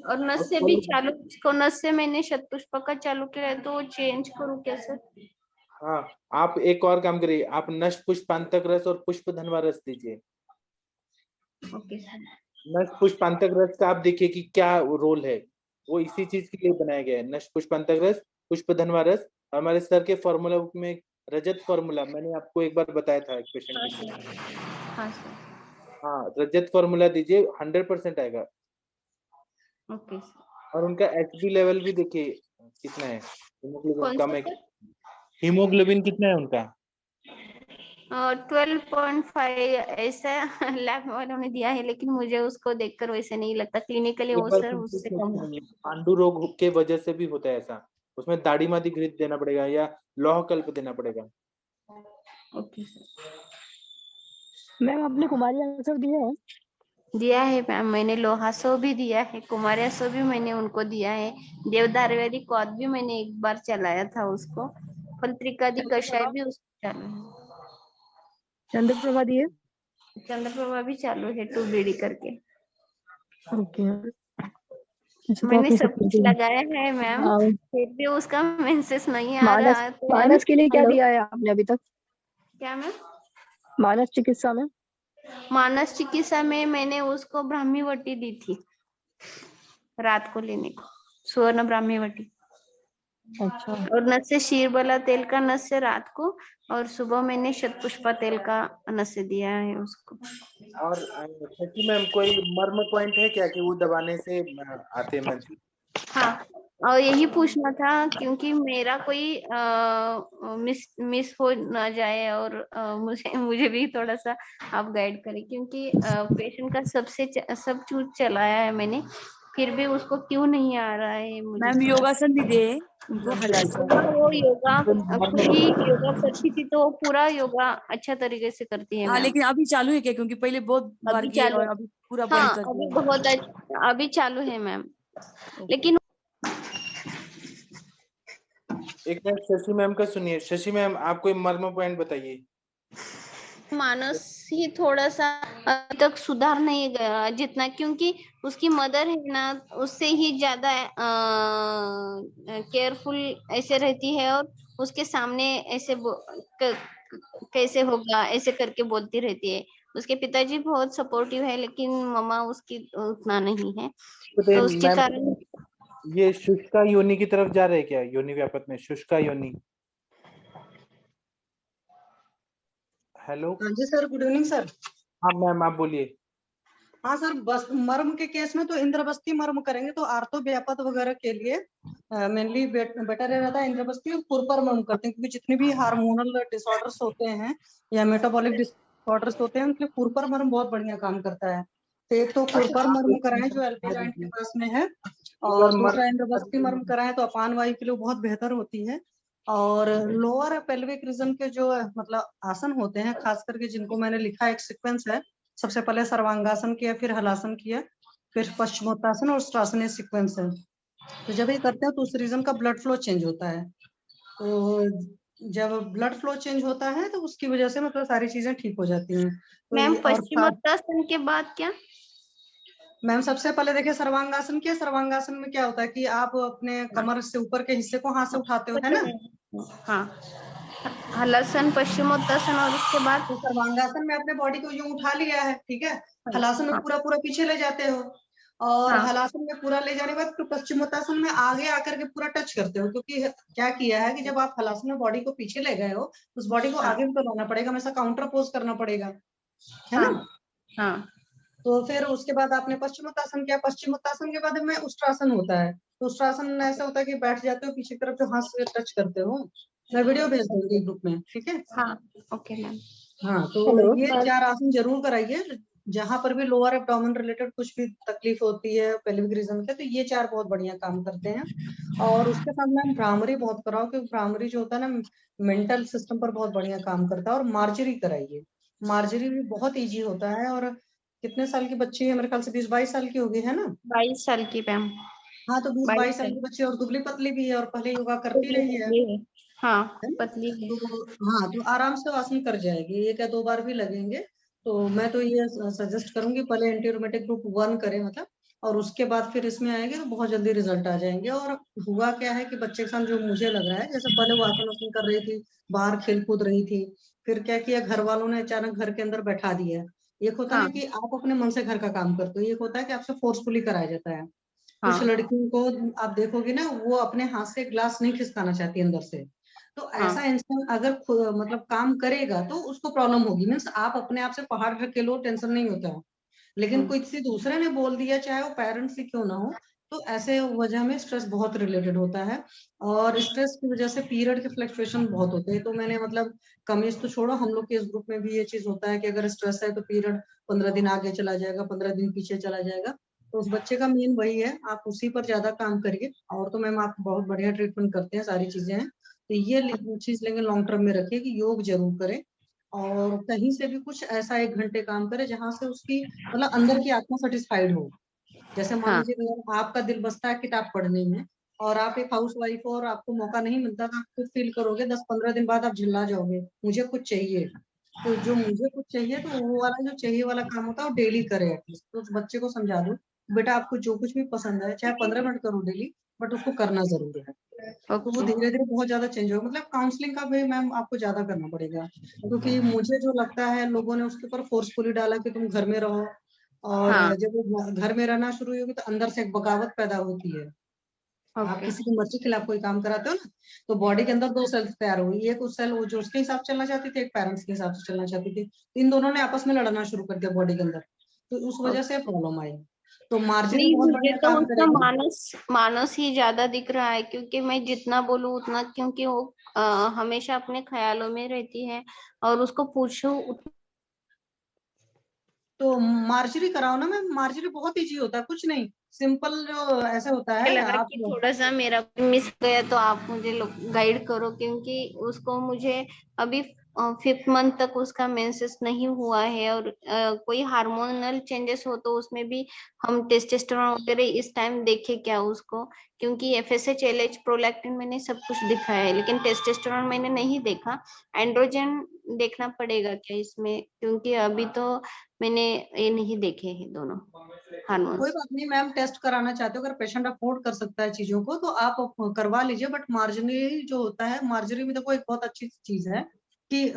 S9: और नस से भी चालू, इसको नस से मैंने शतपुष्प का चालू किया है तो वो चेंज करूँ क्या सर?
S1: हाँ, आप एक और काम करिए, आप नष्ट पुष्पांतक रस और पुष्प धनवा रस दीजिए।
S9: Okay sir.
S1: नष्ट पुष्पांतक रस का आप देखिए कि क्या रोल है, वो इसी चीज के लिए बनाया गया है। नष्ट पुष्पांतक रस, पुष्प धनवा रस। हमारे सर के फॉर्मूला बुक में रजत फॉर्मूला मैंने आपको एक बार बताया था एक पेशेंट के लिए।
S9: हाँ सर।
S1: हाँ, रजत फॉर्मूला दीजिए, 100% आएगा।
S9: Okay sir.
S1: और उनका एचबी लेवल भी देखिए कितना है, हीमोग्लोबिन कम है। हीमोग्लोबिन कितना है उनका?
S9: 12.5 ऐसा लैब वालों ने दिया है, लेकिन मुझे उसको देखकर वैसे नहीं लगता। क्लिनिकली वो सर उससे कम है।
S1: पांडु रोग के वजह से भी होता है ऐसा, उसमें दाढ़ी मादी घृत देना पड़ेगा या लौह कल्प देना पड़ेगा।
S9: Okay sir.
S8: मैम आपने कुमारी आंसर
S9: दिया है मैम, मैंने लोहासो भी दिया है, कुमारियासो भी मैंने उनको दिया है, देवदारवेदी कौद भी मैंने एक बार चलाया था उसको, फलत्रिकादि कषाय भी उसको चालू है।
S8: चंद्रप्रभा दिए?
S9: चंद्रप्रभा भी चालू है 2BD करके।
S8: ओके
S9: मैंने सब कुछ लगाया है मैम, फिर भी उसका मेंसेस नहीं आ रहा है। तो
S8: मानस के लिए क्या दिया है आपने अभी तक?
S9: क्या मैम?
S8: मानस चिकित्सा में?
S9: मानस चिकित्सा में मैंने उसको ब्राह्मी वटी दी थी रात को लेने को, सुवर्ण ब्राह्मी वटी।
S8: अच्छा।
S9: और नस्य शीरबला तेल का नस्य रात को, और सुबह मैंने शतपुष्पा तेल का नस्य दिया है उसको।
S1: और शशि मैम कोई मर्म पॉइंट है क्या कि वो दबाने से आते हैं मंथली?
S9: हाँ, और यही पूछना था क्योंकि मेरा कोई मिस हो ना जाए, और मुझे भी थोड़ा सा आप गाइड करें, क्योंकि पेशेंट का सब चूज चलाया है मैंने, फिर भी उसको क्यों नहीं आ रहा है मुझे
S2: मैम
S9: समझ।
S2: योगासन भी दे उनको, हलासन।
S9: वो योगा खुद ही योगा करती थी, तो पूरा योगा अच्छा तरीके से करती है
S2: हाँ
S9: मैम।
S2: लेकिन अभी चालू है क्या? क्योंकि पहले बहुत बार
S9: अभी
S2: किए
S9: चालू,
S2: और अभी पूरा
S9: हाँ
S2: बंद कर
S9: अभी
S2: दिया।
S9: बहुत अच्छा, अभी चालू है मैम,
S2: ओके।
S9: लेकिन
S1: एक मिनट शशि मैम का सुनिए। शशि मैम आप कोई मर्म पॉइंट बताइए।
S9: मानस ही थोड़ा सा अभी तक सुधार नहीं गया जितना, क्योंकि उसकी मदर है ना, उससे ही ज्यादा केयरफुल ऐसे रहती है, और उसके सामने ऐसे कैसे होगा ऐसे करके बोलती रहती है। उसके पिताजी बहुत सपोर्टिव है, लेकिन मम्मा उसकी उतना नहीं है, तो उसके
S1: मैम
S9: कारण।
S1: ये शुष्का योनि की तरफ जा रहे हैं क्या? योनि व्यापक में शुष्का योनि। हेलो।
S5: हाँ जी सर, गुड इवनिंग सर।
S1: हाँ मैम आप बोलिए।
S5: हाँ सर, बस मर्म के केस में तो इंद्रबस्ती मर्म करेंगे, तो आर्थो व्यापक वगैरह के लिए मेनली बेटर रहता है इंद्रबस्ती और खुरपर मर्म करते हैं, क्योंकि जितने भी हार्मोनल डिसऑर्डर्स होते हैं या मेटाबॉलिक डिसऑर्डर्स होते हैं, उनके लिए खुरपर मर्म बहुत बढ़िया काम करता है। तो एक तो खुरपर मर्म कराएं जो एलपी जॉइंट के पास में है, और दूसरा इंद्रबस्ती मर्म कराएं तो अपान वायु के लिए बहुत बेहतर होती है। और लोअर पेल्विक रीजन के जो मतलब आसन होते हैं, खास करके जिनको मैंने लिखा एक सीक्वेंस है, सबसे पहले सर्वांगासन किया, फिर हलासन किया, फिर पश्चिमोत्तासन और ष्ट्रासनीय सीक्वेंस है। तो जब ये करते हैं तो उस रीजन का ब्लड फ्लो चेंज होता है। तो जब ब्लड फ्लो चेंज होता है तो उसकी वजह से मतलब सारी चीजें ठीक हो जाती हैं। तो
S9: मैम
S5: ये और
S9: पश्चिमोत्तासन के बाद क्या?
S5: मैम सबसे पहले देखिए सर्वांगासन किया। सर्वांगासन में क्या होता है कि आप अपने कमर से ऊपर के हिस्से को हाथ से उठाते हो, है ना?
S9: हाँ, हलासन, पश्चिमोत्तासन, और उसके बाद
S5: तो सर्वांगासन में अपने बॉडी को यूं उठा लिया है, ठीक है। हलासन में पूरा पूरा पीछे ले जाते हो, और हलासन में पूरा ले जाने के बाद फिर पश्चिमोत्तासन में आगे आकर के पूरा टच करते हो, क्योंकि क्या किया है कि जब आप हलासन में बॉडी को पीछे ले गए हो, उस बॉडी को आगे भी तो लाना पड़ेगा, हमेशा काउंटर पोज करना पड़ेगा, है ना?
S9: हाँ।
S5: तो फिर उसके बाद आपने पश्चिमोत्तासन किया। पश्चिमोत्तासन के बाद में उष्ट्रासन होता है। तो उष्ट्रासन ऐसा होता है कि बैठ जाते हो पीछे की तरफ, जो हाथ से टच करते हो। मैं वीडियो भेज दूंगी ग्रुप में, ठीक है?
S9: हाँ, ओके मैम।
S5: हाँ, तो ये 4 आसन जरूर कराइए। जहां पर भी लोअर एब्डोमेन रिलेटेड कुछ भी तकलीफ होती है पेल्विक रीजन के, तो ये 4 बहुत बढ़िया काम करते हैं। और उसके साथ मैम भ्रामरी बहुत कराओ, क्योंकि भ्रामरी जो होता है ना, मेंटल सिस्टम पर बहुत बढ़िया काम करता है। और मार्जरी कराइए, मार्जरी भी बहुत इजी होता है। और कितने साल की बच्ची है? मेरे ख्याल से 20-22 साल की होगी, है ना?
S9: 22 साल की मैम।
S5: हाँ, तो 20-22 साल की बच्ची और दुबली पतली भी है और पहले योगा करती रही है,
S9: हाँ,
S5: है ना?
S9: पतली है।
S5: तो हाँ, तो आराम से आसन कर जाएगी, 1 या 2 बार भी लगेंगे। तो मैं तो ये सजेस्ट करूंगी पहले एंटीरोमेटिक ग्रुप 1 करें, मतलब, और उसके बाद फिर इसमें आएंगे तो बहुत जल्दी रिजल्ट आ जाएंगे। और हुआ क्या है कि बच्चे के साथ जो मुझे लग रहा है, जैसे पहले वो आसन वासन कर रही थी, बाहर खेल कूद रही थी, फिर क्या किया घर वालों ने, अचानक घर के अंदर बैठा दिया। एक होता है ना कि आप अपने मन से घर का काम करते हो, एक होता है कि आपसे फोर्सफुली कराया जाता है। कुछ लड़कियों को आप देखोगे ना, वो अपने हाथ से ग्लास नहीं खिसकाना चाहती अंदर से। तो ऐसा इंसान अगर मतलब काम करेगा तो उसको प्रॉब्लम होगी। मीन्स आप अपने आप से पहाड़ रख के लो, टेंशन नहीं होता है, लेकिन कोई किसी दूसरे ने बोल दिया, चाहे वो पेरेंट्स ही क्यों ना हो, तो ऐसे वजह में स्ट्रेस बहुत रिलेटेड होता है। और स्ट्रेस की वजह से पीरियड के फ्लक्चुएशन बहुत होते हैं। तो मैंने मतलब कमीज तो छोड़ो, हम लोग के इस ग्रुप में भी ये चीज होता है कि अगर स्ट्रेस है तो पीरियड 15 दिन आगे चला जाएगा, 15 दिन पीछे चला जाएगा। तो उस बच्चे का मेन वही है, आप उसी पर ज्यादा काम करिए। और तो मैम आप बहुत बढ़िया ट्रीटमेंट करते हैं, सारी चीजें हैं। तो ये चीज लेंगे लॉन्ग टर्म में रखिए कि योग जरूर करें। और कहीं से भी कुछ ऐसा 1 घंटे काम करे जहां से उसकी मतलब अंदर की आत्मा सेटिस्फाइड हो। जैसे मान लीजिए अगर आपका दिल बसता है किताब पढ़ने में, और आप एक हाउस वाइफ हो और आपको मौका नहीं मिलता, तो आप खुद फील करोगे 10-15 दिन बाद आप झिल्ला जाओगे, मुझे कुछ चाहिए। तो जो मुझे कुछ चाहिए, तो वो वाला जो चाहिए वाला काम होता है वो डेली करे एटलीस्ट। तो उस बच्चे को समझा दो, बेटा आपको जो कुछ भी पसंद है, चाहे 15 मिनट करो डेली, बट उसको करना जरूर है। तो वो धीरे धीरे बहुत ज्यादा चेंज होगा। मतलब काउंसलिंग का भी मैम आपको ज्यादा करना पड़ेगा, क्योंकि मुझे जो लगता है लोगों ने उसके ऊपर फोर्सफुली डाला कि तुम घर में रहो। और जब वो घर में रहना शुरू होगी तो अंदर से एक बगावत पैदा होती है। आप किसी की मर्जी के खिलाफ कोई काम कराते हो ना, तो बॉडी के अंदर 2 सेल्स तैयार हुई, एक उस सेल वो जो उसके हिसाब से चलना चाहती थी, एक पेरेंट्स के हिसाब से चलना चाहती थी, इन दोनों ने आपस में लड़ना शुरू कर दिया बॉडी के अंदर, तो उस वजह से प्रॉब्लम आई। तो मार्जिन
S9: नहीं,
S5: बहुत
S9: मुझे
S5: बढ़िया
S9: तो
S5: काम
S9: उसका
S5: करेगी।
S9: मानस ही ज्यादा दिख रहा है, क्योंकि मैं जितना बोलूं उतना, क्योंकि वो हमेशा अपने ख्यालों में रहती है और उसको पूछो
S5: तो मार्जरी कराओ ना मैम, मार्जरी बहुत इजी होता है, कुछ नहीं, सिंपल जो ऐसे होता है
S9: लगा
S5: आप।
S9: कि थोड़ा सा मेरा मिस गया, तो आप मुझे गाइड करो, क्योंकि उसको मुझे अभी 5th मंथ तक उसका मेंसेस नहीं हुआ है, और कोई हार्मोनल चेंजेस हो तो उसमें भी हम टेस्टोस्टेरोन वगैरह इस टाइम देखे क्या उसको, क्योंकि FSH LH प्रोलैक्टिन मैंने सब कुछ दिखाया है, लेकिन टेस्टोस्टेरोन मैंने नहीं देखा। एंड्रोजन देखना पड़ेगा क्या इसमें, क्योंकि अभी तो मैंने ये नहीं देखे हैं दोनों हार्मोन।
S5: कोई बात नहीं मैम, टेस्ट कराना चाहते हो, अगर पेशेंट अफोर्ड कर सकता है चीजों को तो आप करवा लीजिए, बट मार्जरी जो होता है, मार्जरी में देखो एक बहुत अच्छी चीज है कि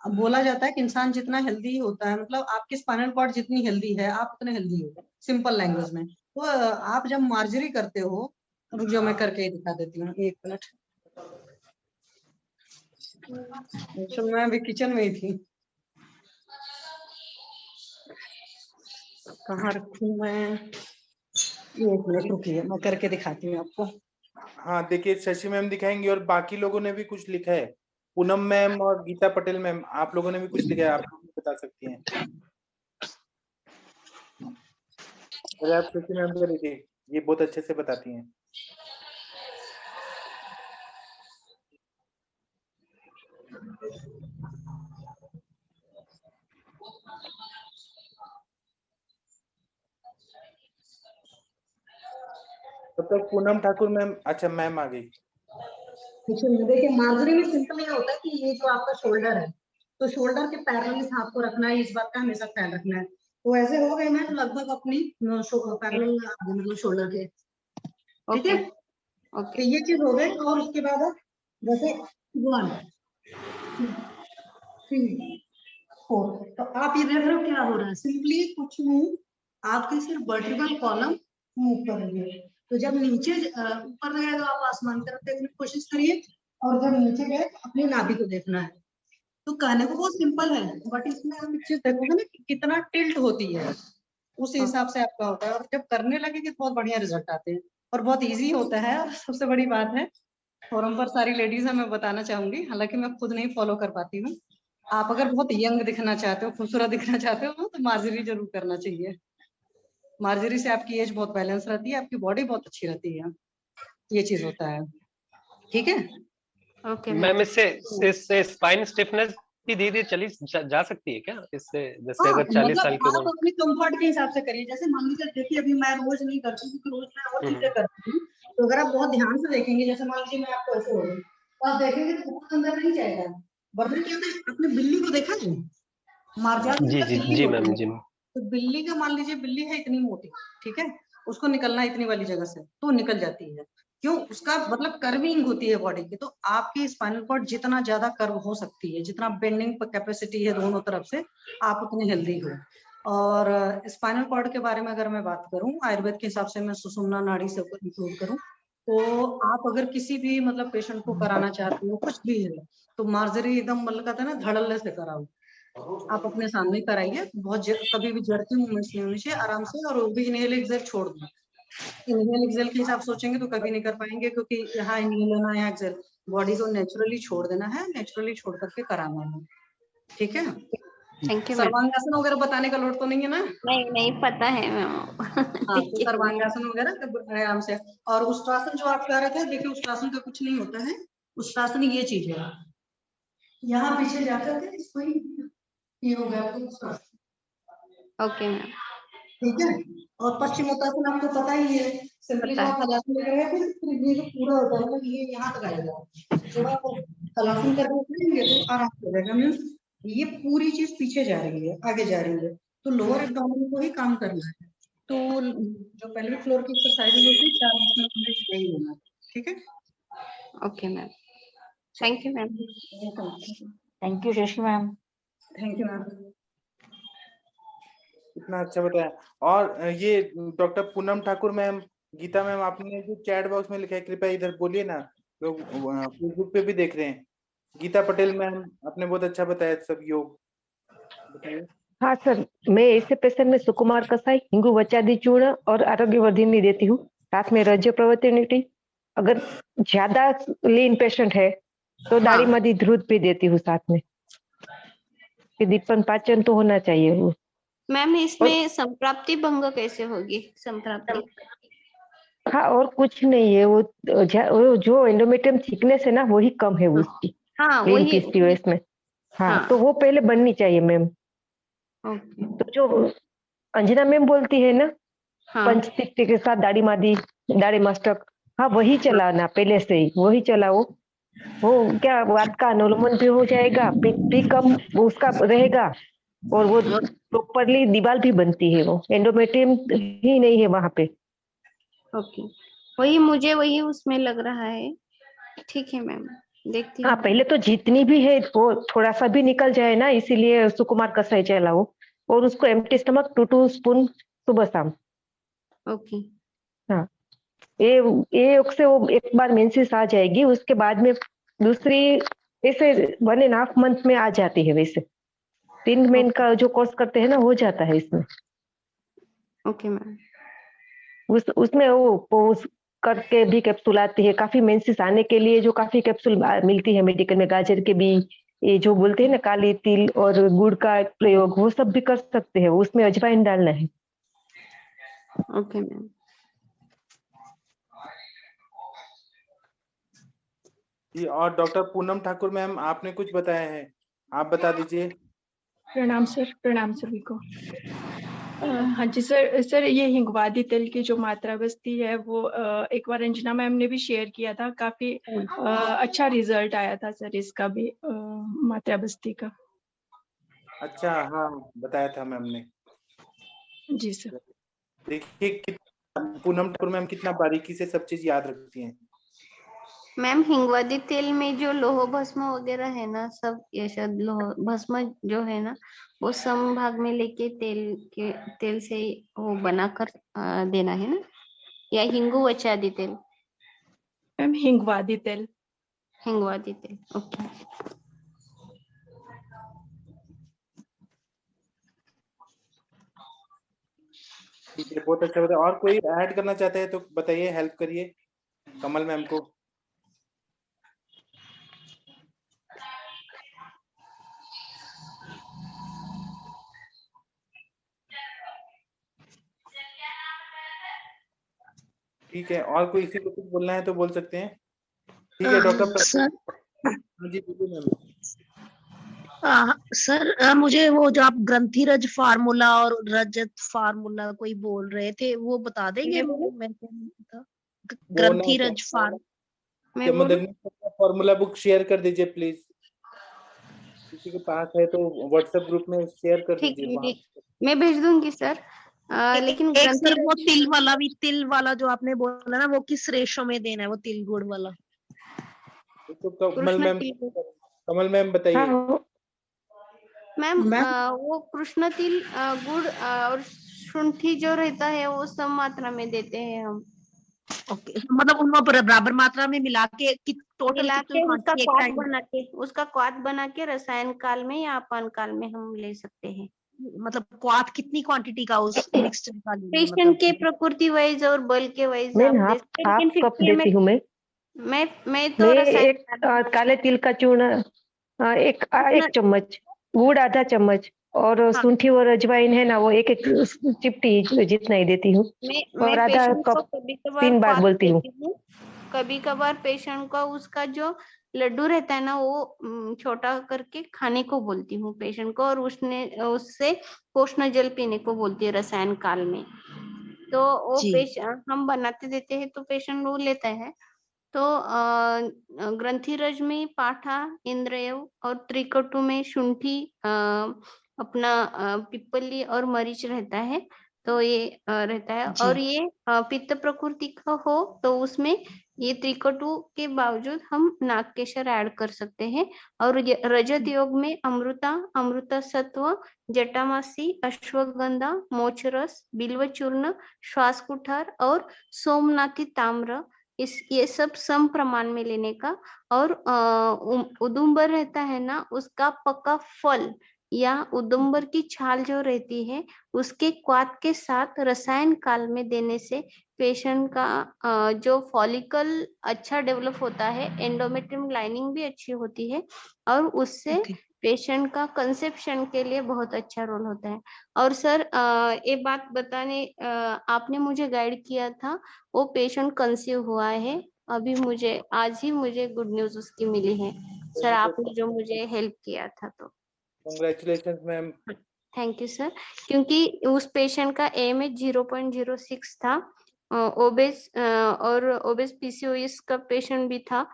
S5: बोला जाता है कि इंसान जितना हेल्दी होता है, मतलब आपकी स्पाइनल कॉर्ड जितनी हेल्दी है आप उतने हेल्दी हो, सिंपल लैंग्वेज में। तो आप जब मार्जरी करते हो, रुक जाओ मैं करके ही दिखा देती हूँ, 1 मिनट। तो मैं अभी किचन में ही थी, कहाँ रखूं मैं, 1 मिनट रुकिए, मैं करके दिखाती हूँ आपको।
S1: हाँ देखिए, शशि मैम दिखाएंगे और बाकी लोगों ने भी कुछ लिखा है, पूनम मैम और गीता पटेल मैम, आप लोगों ने भी कुछ लिखा है, आप लोग बता सकती हैं। अरे आप शशि मैम को लिखिए, ये बहुत अच्छे से बताती हैं। तब तक पूनम ठाकुर मैम, अच्छा मैम आ गई।
S5: देखिए मार्जरी में सिंपल ये होता है कि ये जो आपका शोल्डर है, तो शोल्डर के पैरेलल इस हाथ को रखना है, इस बात का हमेशा ख्याल रखना है। तो ऐसे हो गए मैं लगभग अपनी पैरेलल मतलब शोल्डर के, ठीक है। तो ये चीज हो गई, और उसके बाद जैसे 1 2 3 4, तो आप ये देख रहे हो क्या हो रहा है, सिंपली कुछ नहीं, आपके सिर्फ वर्टिकल कॉलम मूव कर रही है। तो जब नीचे ऊपर गए तो आप आसमान की तरफ देखने की कोशिश करिए, और जब नीचे गए तो अपनी नाभि को देखना है। तो कहने को बहुत सिंपल है, बट इसमें आप एक चीज देखोगे ना कि कितना टिल्ट होती है, उस हिसाब से आपका होता है, और जब करने लगेगी तो बहुत बढ़िया रिजल्ट आते हैं, और बहुत इजी होता है। और सबसे बड़ी बात है, फोरम पर सारी लेडीज है, मैं बताना चाहूंगी, हालांकि मैं खुद नहीं फॉलो कर पाती हूँ, आप अगर बहुत यंग दिखना चाहते हो, खूबसूरत दिखना चाहते हो, तो मार्जरी जरूर करना चाहिए। मार्जरी से आपकी एज बहुत बैलेंस रहती है, आपकी बॉडी बहुत अच्छी रहती है, ये चीज होता है, ठीक है।
S9: ओके
S10: मैम, इससे स्पाइन स्टिफनेस भी धीरे धीरे चली जा सकती है क्या इससे, जैसे
S5: हाँ,
S10: अगर 40
S5: मतलब
S10: साल की
S5: आप
S10: उम्र?
S5: अपने कंफर्ट के हिसाब से करिए, जैसे मान लीजिए, देखिए अभी मैं रोज नहीं करती क्योंकि रोज मैं और चीजें करती हूँ, तो अगर आप बहुत ध्यान से देखेंगे, जैसे मान लीजिए मैं आपको ऐसे हो गई, तो आप देखेंगे तो बहुत अंदर नहीं जाएगा, वरना क्या होता है, अपने बिल्ली को देखा है, मार्जाल के
S10: जी
S5: अंदर
S10: जी
S5: बिल्ली
S10: जी
S5: होती
S10: मैम,
S5: है,
S10: जी मैम।
S5: तो बिल्ली का मान लीजिए, बिल्ली है इतनी मोटी, ठीक है, उसको निकलना इतनी वाली जगह से तो निकल जाती है, क्यों, उसका मतलब कर्विंग होती है बॉडी की। तो आपकी स्पाइनल कॉर्ड जितना ज्यादा कर्व हो सकती है, जितना बेंडिंग कैपेसिटी है दोनों तरफ से, आप उतने हेल्दी हो। और स्पाइनल कॉर्ड के बारे में अगर मैं बात करूं, आयुर्वेद के हिसाब से मैं सुषुम्ना नाड़ी से इंक्लूड करूं, तो आप अगर किसी भी मतलब पेशेंट को कराना चाहते हो, कुछ भी है, तो मार्जरी एकदम मतलब कहते हैं ना, धड़ल्ले से कराओ, आप अपने सामने कराइए, बहुत कभी भी जड़ती मूवमेंट्स नहीं होनी चाहिए, आराम से, और वो भी इनहेल एक्सेल छोड़ दो। इनहेल एक्सेल के हिसाब सोचेंगे तो कभी नहीं कर पाएंगे, क्योंकि यहाँ इनहेल लेना है, यहाँ एक्सेल, बॉडी को नेचुरली छोड़ देना है, नेचुरली छोड़ करके कराना है, ठीक है।
S9: Thank you ma'am.
S5: सर्वांगासन वगैरह बताने का लोड तो नहीं है ना?
S9: नहीं नहीं पता है मैम।
S5: हाँ, तो सर्वांगासन वगैरह आराम से। और उष्ट्रासन जो आप कह रहे थे, देखिए उष्ट्रासन का कुछ नहीं होता है, उष्ट्रासन ये चीज है, यहाँ पीछे जाकर के इसको ही, ये हो गया आपको उष्ट्रासन।
S9: Okay ma'am.
S5: ठीक है। और पश्चिमोत्तासन आपको पता ही है, सिंपली जब आप हलासन लेकर गए थे, फिर ये जो पूरा होता है मतलब ये यहाँ तक आएगा, जब आप हलासन करके उठेंगे तो आराम से रहेगा, मीन्स ये पूरी चीज पीछे जा रही है, आगे जा रही है, तो लोअर एब्डोमेन को ही काम करना है। तो जो पेल्विक फ्लोर की एक्सरसाइज होती है 4 मिनट में यही होना, ठीक है।
S9: Okay ma'am, thank you ma'am.
S2: Thank you Shashi ma'am.
S5: Thank you ma'am.
S1: इतना अच्छा बताया। और ये doctor Poonam Thakur ma'am Geeta ma'am, आपने जो चैट बॉक्स में लिखा है कृपया इधर बोलिए ना, लोग फेसबुक पे भी देख रहे हैं। गीता पटेल मैम, आपने बहुत अच्छा बताया सब योग, बताइए।
S11: हाँ सर, मैं ऐसे पेशेंट में सुकुमार कसाई, हिंगू वचादी चूर्ण और आरोग्यवर्धिनी देती हूँ, साथ में रज्य प्रवर्तिनी। अगर ज्यादा लीन पेशेंट है तो दाढ़ी मदी दूध भी देती हूँ साथ में, कि दीपन पाचन तो होना चाहिए वो।
S9: मैम इसमें संप्राप्ति भंग कैसे होगी? संप्राप्ति,
S11: हाँ, और कुछ नहीं है, वो जो एंडोमेट्रियम थिकनेस है ना वही कम है उसकी,
S9: हाँ
S11: लीन
S9: वही।
S11: पीसीओएस में। हाँ,
S9: हाँ।
S11: तो वो पहले बननी चाहिए मैम।
S9: ओके।
S11: तो जो अंजना मैम बोलती है ना,
S9: हाँ।
S11: पंचतिक्ति के साथ दाढ़ी मादी, दाढ़ी मस्तक, हाँ वही चलाना, पहले से ही वही चलाओ। वो क्या वात का अनुलोमन भी हो जाएगा, पित्त भी कम वो उसका रहेगा, और वो प्रॉपरली दीवार भी बनती है, वो एंडोमेट्रियम ही नहीं है वहां पे।
S9: ओके, वही मुझे वही उसमें लग रहा है। ठीक है मैम, देखती
S11: हाँ,
S9: हूँ।
S11: पहले तो जितनी भी है वो थोड़ा सा भी निकल जाए ना, इसीलिए सुकुमार कसाई चलाओ, और उसको एम्प्टी स्टमक 2 स्पून सुबह शाम।
S9: ओके।
S11: हाँ, ये से वो एक बार मेंसेस आ जाएगी, उसके बाद में दूसरी ऐसे 1.5 मंथ में आ जाती है। वैसे 3 महीने का जो कोर्स करते हैं ना हो जाता है इसमें।
S9: Okay ma'am.
S11: उसमें वो पोज करके भी कैप्सूल आती है, काफी मेंसेस आने के लिए जो काफी कैप्सूल मिलती है मेडिकल में, गाजर के भी, ये जो बोलते हैं ना काली तिल और गुड़ का प्रयोग, वो सब भी कर सकते हैं, उसमें अजवाइन डालना है।
S9: Okay ma'am.
S1: जी, और डॉक्टर पूनम ठाकुर मैम, आपने कुछ बताया है, आप बता दीजिए।
S12: प्रणाम सर, प्रणाम सभी को। हाँ जी सर, ये हिंगवादी तेल की जो मात्रा बस्ती है वो एक बार अंजना मैम ने भी शेयर किया था, काफी अच्छा रिजल्ट आया था सर इसका भी, मात्रा बस्ती का।
S1: अच्छा, हाँ बताया था मैम ने।
S12: जी सर।
S1: देखिए पूनम ठाकुर मैम कितना बारीकी से सब चीज याद रखती हैं।
S9: मैम हिंगवादी तेल में जो लोह भस्म वगैरह है ना, सब ये सब लोह भस्म जो है ना, वो सम भाग में लेके तेल से वो बनाकर देना है ना, या हिंगू वचादी तेल?
S12: मैम हिंगवादी तेल।
S9: हिंगवादी तेल, ओके।
S1: ठीक है, बहुत अच्छा बताया। और कोई ऐड करना चाहते हैं तो बताइए, हेल्प करिए कमल मैम को। ठीक है, और कोई इसी को कुछ बोलना है तो बोल सकते हैं। ठीक है डॉक्टर
S13: सर।
S1: जी बोलिए मैम।
S13: सर मुझे वो जो आप ग्रंथिरज फार्मूला और रजत फार्मूला कोई बोल रहे थे वो बता देंगे? ग्रंथिरज
S1: फॉर्मूला बुक शेयर कर दीजिए प्लीज, किसी के पास है तो व्हाट्सएप ग्रुप में शेयर कर दीजिए।
S9: मैं भेज दूंगी सर। लेकिन
S13: एक सर वो तिल वाला जो आपने बोला ना, वो किस रेशो में देना है, वो तिल गुड़ वाला?
S1: तो कमल मैम बताइए।
S9: मैम वो कृष्ण तिल गुड़ और शुंठी जो रहता है वो सम मात्रा में देते हैं हम।
S13: ओके, मतलब उनको बराबर मात्रा में मिला के टोटल
S9: उसका क्वाथ बना के रसायन काल में या अपान काल में हम ले सकते हैं।
S13: मतलब क्वाथ कितनी क्वांटिटी का उस मिक्सचर का?
S9: पेशेंट के प्रकृति वाइज और बल के वाइज
S11: हाफ कप देती हूँ
S9: मैं तो
S11: एक काले तिल का चूर्ण एक चम्मच, गुड़ आधा चम्मच, और शुंठी और अजवाइन है ना वो एक चिपटी जितना ही देती हूँ, और आधा कप 3 बार बोलती हूँ।
S9: कभी कभार पेशेंट का उसका जो लड्डू रहता है ना वो छोटा करके खाने को बोलती हूँ पेशेंट को, और उससे पोषण जल पीने को बोलती है रसायन काल में। तो वो पेशेंट हम बनाते देते हैं तो पेशेंट वो लेता है। तो ग्रंथिरज में पाठा, इंद्रयव और त्रिकटु में शुंठी, अपना पिपली और मरीच रहता है। तो ये रहता है। और ये पित्त प्रकृति का हो तो उसमें ये त्रिकटु के बावजूद हम नागकेशर ऐड कर सकते हैं। और रजत योग में अमृता, अमृता सत्व, जटामासी, अश्वगंधा, मोचरस, बिल्व चूर्ण, श्वास कुठार और सोमनाथी ताम्र, ये सब सम प्रमाण में लेने का। और उदुम्बर रहता है ना, उसका पका फल या उदुम्बर की छाल जो रहती है उसके क्वाथ के साथ रसायन काल में देने से पेशेंट का जो फॉलिकल अच्छा डेवलप होता है, एंडोमेट्रियम लाइनिंग भी अच्छी होती है और उससे पेशेंट का कंसेप्शन के लिए बहुत अच्छा रोल होता है। और सर एक बात बताने, आपने मुझे गाइड किया था, वो पेशेंट कंसीव हुआ है अभी, मुझे आज ही मुझे गुड न्यूज उसकी मिली है सर, आपने जो मुझे हेल्प किया था। तो
S1: congratulations ma'am.
S9: Thank you sir. क्योंकि उस पेशेंट का AMH 0.06 था, ओबेस और ओबेस PCOS का पेशेंट भी था,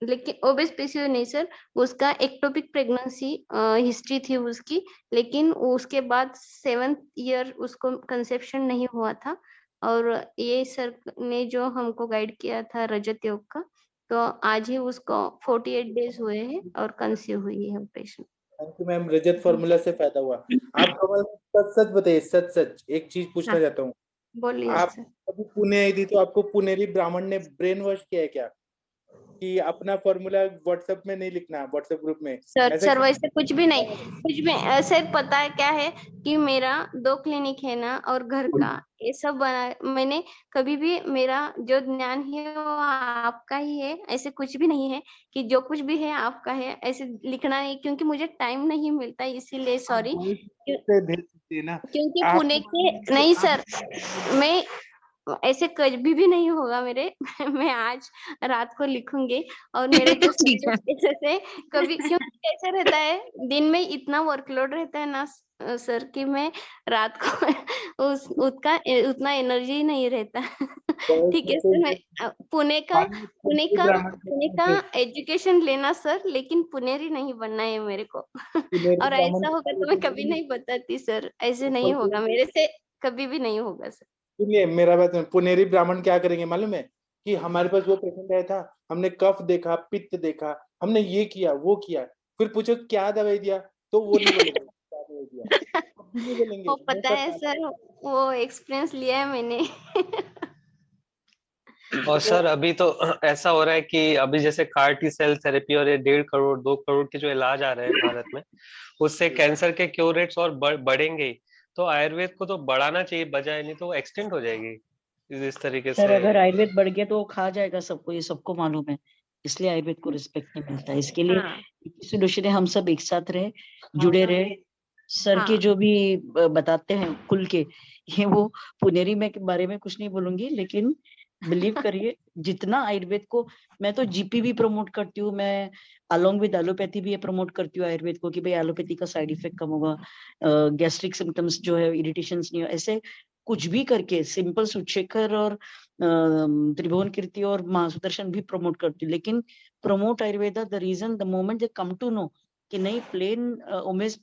S9: लेकिन ओबेस PCOS नहीं सर, उसका एक्टोपिक प्रेगनेंसी हिस्ट्री थी उसकी, लेकिन उसके बाद 7th ईयर उसको कंसेप्शन नहीं हुआ था। और ये सर ने जो हमको गाइड किया था रजत योग का, तो आज ही उसको 48 डेज हुए हैं और कंसीव हुई है patient.
S1: Thank you ma'am, Rajat formula से फायदा हुआ। आप कमल सच सच बताइए, सच सच एक चीज पूछना चाहता हूँ।
S9: बोलिए
S1: आप
S9: सर।
S1: अभी पुणे आई थी तो आपको पुनेरी ब्राह्मण ने ब्रेन वॉश किया है क्या कि अपना फॉर्मूला व्हाट्सएप में नहीं लिखना, व्हाट्सएप ग्रुप में?
S9: सर वैसे कुछ भी नहीं, कुछ भी। सर पता है क्या है कि मेरा 2 क्लिनिक है ना, और घर का ये सब बना, मैंने कभी भी, मेरा जो ज्ञान है वो आपका ही है, ऐसे कुछ भी नहीं है कि जो कुछ भी है आपका है, ऐसे लिखना नहीं, क्योंकि मुझे टाइम नहीं मिलता, इसीलिए सॉरी। क्योंकि पुणे के नहीं सर, मैं ऐसे कभी भी नहीं होगा मेरे मैं आज रात को लिखूंगी। और मेरे जो से कभी, क्योंकि कैसे रहता है दिन में इतना वर्कलोड रहता है ना सर, कि मैं रात को उसका उतना एनर्जी नहीं रहता ठीक है सर। मैं पुणे का एजुकेशन लेना सर, लेकिन पुनेरी नहीं बनना है मेरे को और ऐसा होगा तो मैं कभी नहीं बताती सर, ऐसे नहीं होगा मेरे से, कभी भी नहीं होगा सर।
S1: सुनिए मेरा बात, पुनेरी ब्राह्मण क्या करेंगे मालूम है कि हमारे पास वो पेशेंट आया था, हमने कफ देखा, पित्त देखा, हमने ये किया वो किया, फिर पूछो क्या दवाई दिया, तो वो नहीं बोलेंगे क्या दवाई दिया, नहीं बोलेंगे।
S9: वो पता है सर, वो एक्सपीरियंस लिया है मैंने
S10: और सर अभी तो ऐसा हो रहा है कि अभी जैसे CAR T सेल थेरेपी और ये 1.5 करोड़ 2 करोड़ के जो इलाज आ रहे हैं भारत में, उससे कैंसर के क्योर रेट्स और बढ़ेंगे। तो आयुर्वेद को तो बढ़ाना चाहिए बजाय, नहीं तो एक्सटेंड हो जाएगी इस तरीके
S14: सर।
S10: से।
S14: अगर आयुर्वेद बढ़ गया तो वो खा जाएगा सबको, ये सबको मालूम है, इसलिए आयुर्वेद को रिस्पेक्ट नहीं मिलता है। इसके लिए सोल्यूशन है हम सब एक साथ रहे, जुड़े रहे। सर के जो भी बताते हैं कुल के, ये वो पुनेरी में के बारे में कुछ नहीं बोलूंगी, लेकिन बिलीव करिए जितना आयुर्वेद को, मैं तो GP भी प्रमोट करती हूँ, मैं अलोंग विद एलोपैथी भी प्रमोट करती हूँ आयुर्वेद को, कि भाई एलोपैथी का साइड इफेक्ट कम होगा, गैस्ट्रिक सिम्टम्स जो है, इरिटेशंस नहीं हो, ऐसे कुछ भी करके सिंपल सुचेकर और त्रिभुवन कीर्ति और मां सुदर्शन भी प्रमोट करती हूँ। लेकिन promote Ayurveda the reason the moment they come to know कि नहीं प्लेन उमेश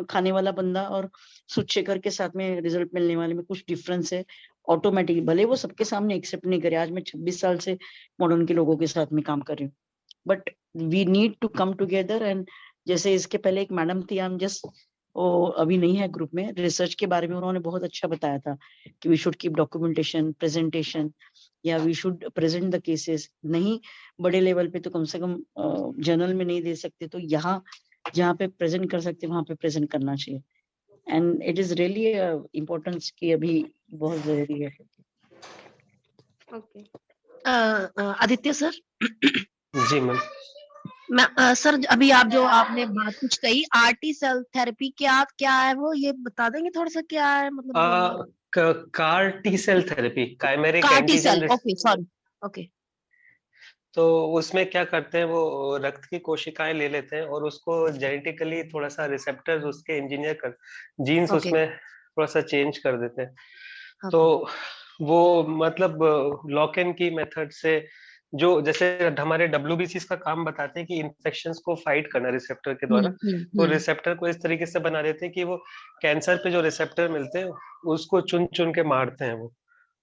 S14: खाने वाला बंदा और सुचेकर के साथ में रिजल्ट मिलने वाले में कुछ डिफरेंस है, ऑटोमेटिक भले वो सबके सामने एक्सेप्ट नहीं करे। आज मैं 26 साल से मॉडर्न के लोगों के साथ में काम कर रही हूँ, but we need to come together. And जैसे इसके पहले एक मैडम थी, आई एम जस्ट, वो अभी नहीं है ग्रुप में, रिसर्च के बारे में उन्होंने बहुत अच्छा बताया था कि we should keep documentation, presentation, या we should present the cases. नहीं बड़े लेवल पे तो कम से कम जर्नल में नहीं दे सकते, तो यहाँ जहाँ पे प्रेजेंट कर सकते वहां पे प्रेजेंट करना चाहिए। And it is really importance की अभी बहुत जरूरी है।
S13: आदित्य सर।
S10: जी मैम।
S13: सर अभी आप जो आपने बात कुछ कही, RT सेल थेरेपी, क्या है वो, ये बता देंगे थोड़ा सा क्या है मतलब?
S10: CAR T cell therapy, chimeric
S13: CAR T
S10: antigen.
S13: Cell, okay sorry, okay.
S10: तो उसमें क्या करते हैं, वो रक्त की कोशिकाएं ले लेते हैं और उसको जेनेटिकली थोड़ा सा रिसेप्टर्स उसके इंजीनियर कर, जीन्स उसमें थोड़ा सा चेंज कर देते हैं। तो वो मतलब लॉक इन की मेथड से, जो जैसे हमारे WBCs का काम बताते हैं कि इन्फेक्शंस को फाइट करना रिसेप्टर के द्वारा, तो रिसेप्टर को इस तरीके से बना देते हैं कि वो कैंसर पे जो रिसेप्टर मिलते हैं उसको चुन चुन के मारते हैं वो।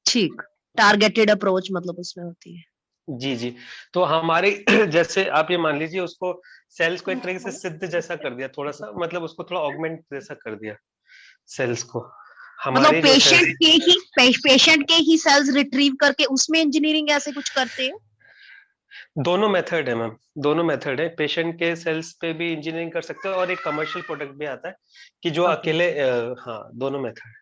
S13: ठीक, टारगेटेड अप्रोच मतलब उसमें होती है।
S10: जी जी। तो हमारी जैसे आप ये मान लीजिए उसको सेल्स को एक तरीके से सिद्ध जैसा कर दिया, थोड़ा सा मतलब उसको थोड़ा ऑगमेंट जैसा कर दिया सेल्स को।
S13: मतलब
S10: हमारी जो
S13: पेशेंट के ही सेल्स रिट्रीव करके उसमें इंजीनियरिंग ऐसे कुछ करते हैं?
S10: दोनों मेथड है मैम, दोनों मेथड है। पेशेंट के सेल्स पे भी इंजीनियरिंग कर सकते हैं और एक कमर्शियल प्रोडक्ट भी आता है कि जो अकेले हाँ, दोनों मेथड।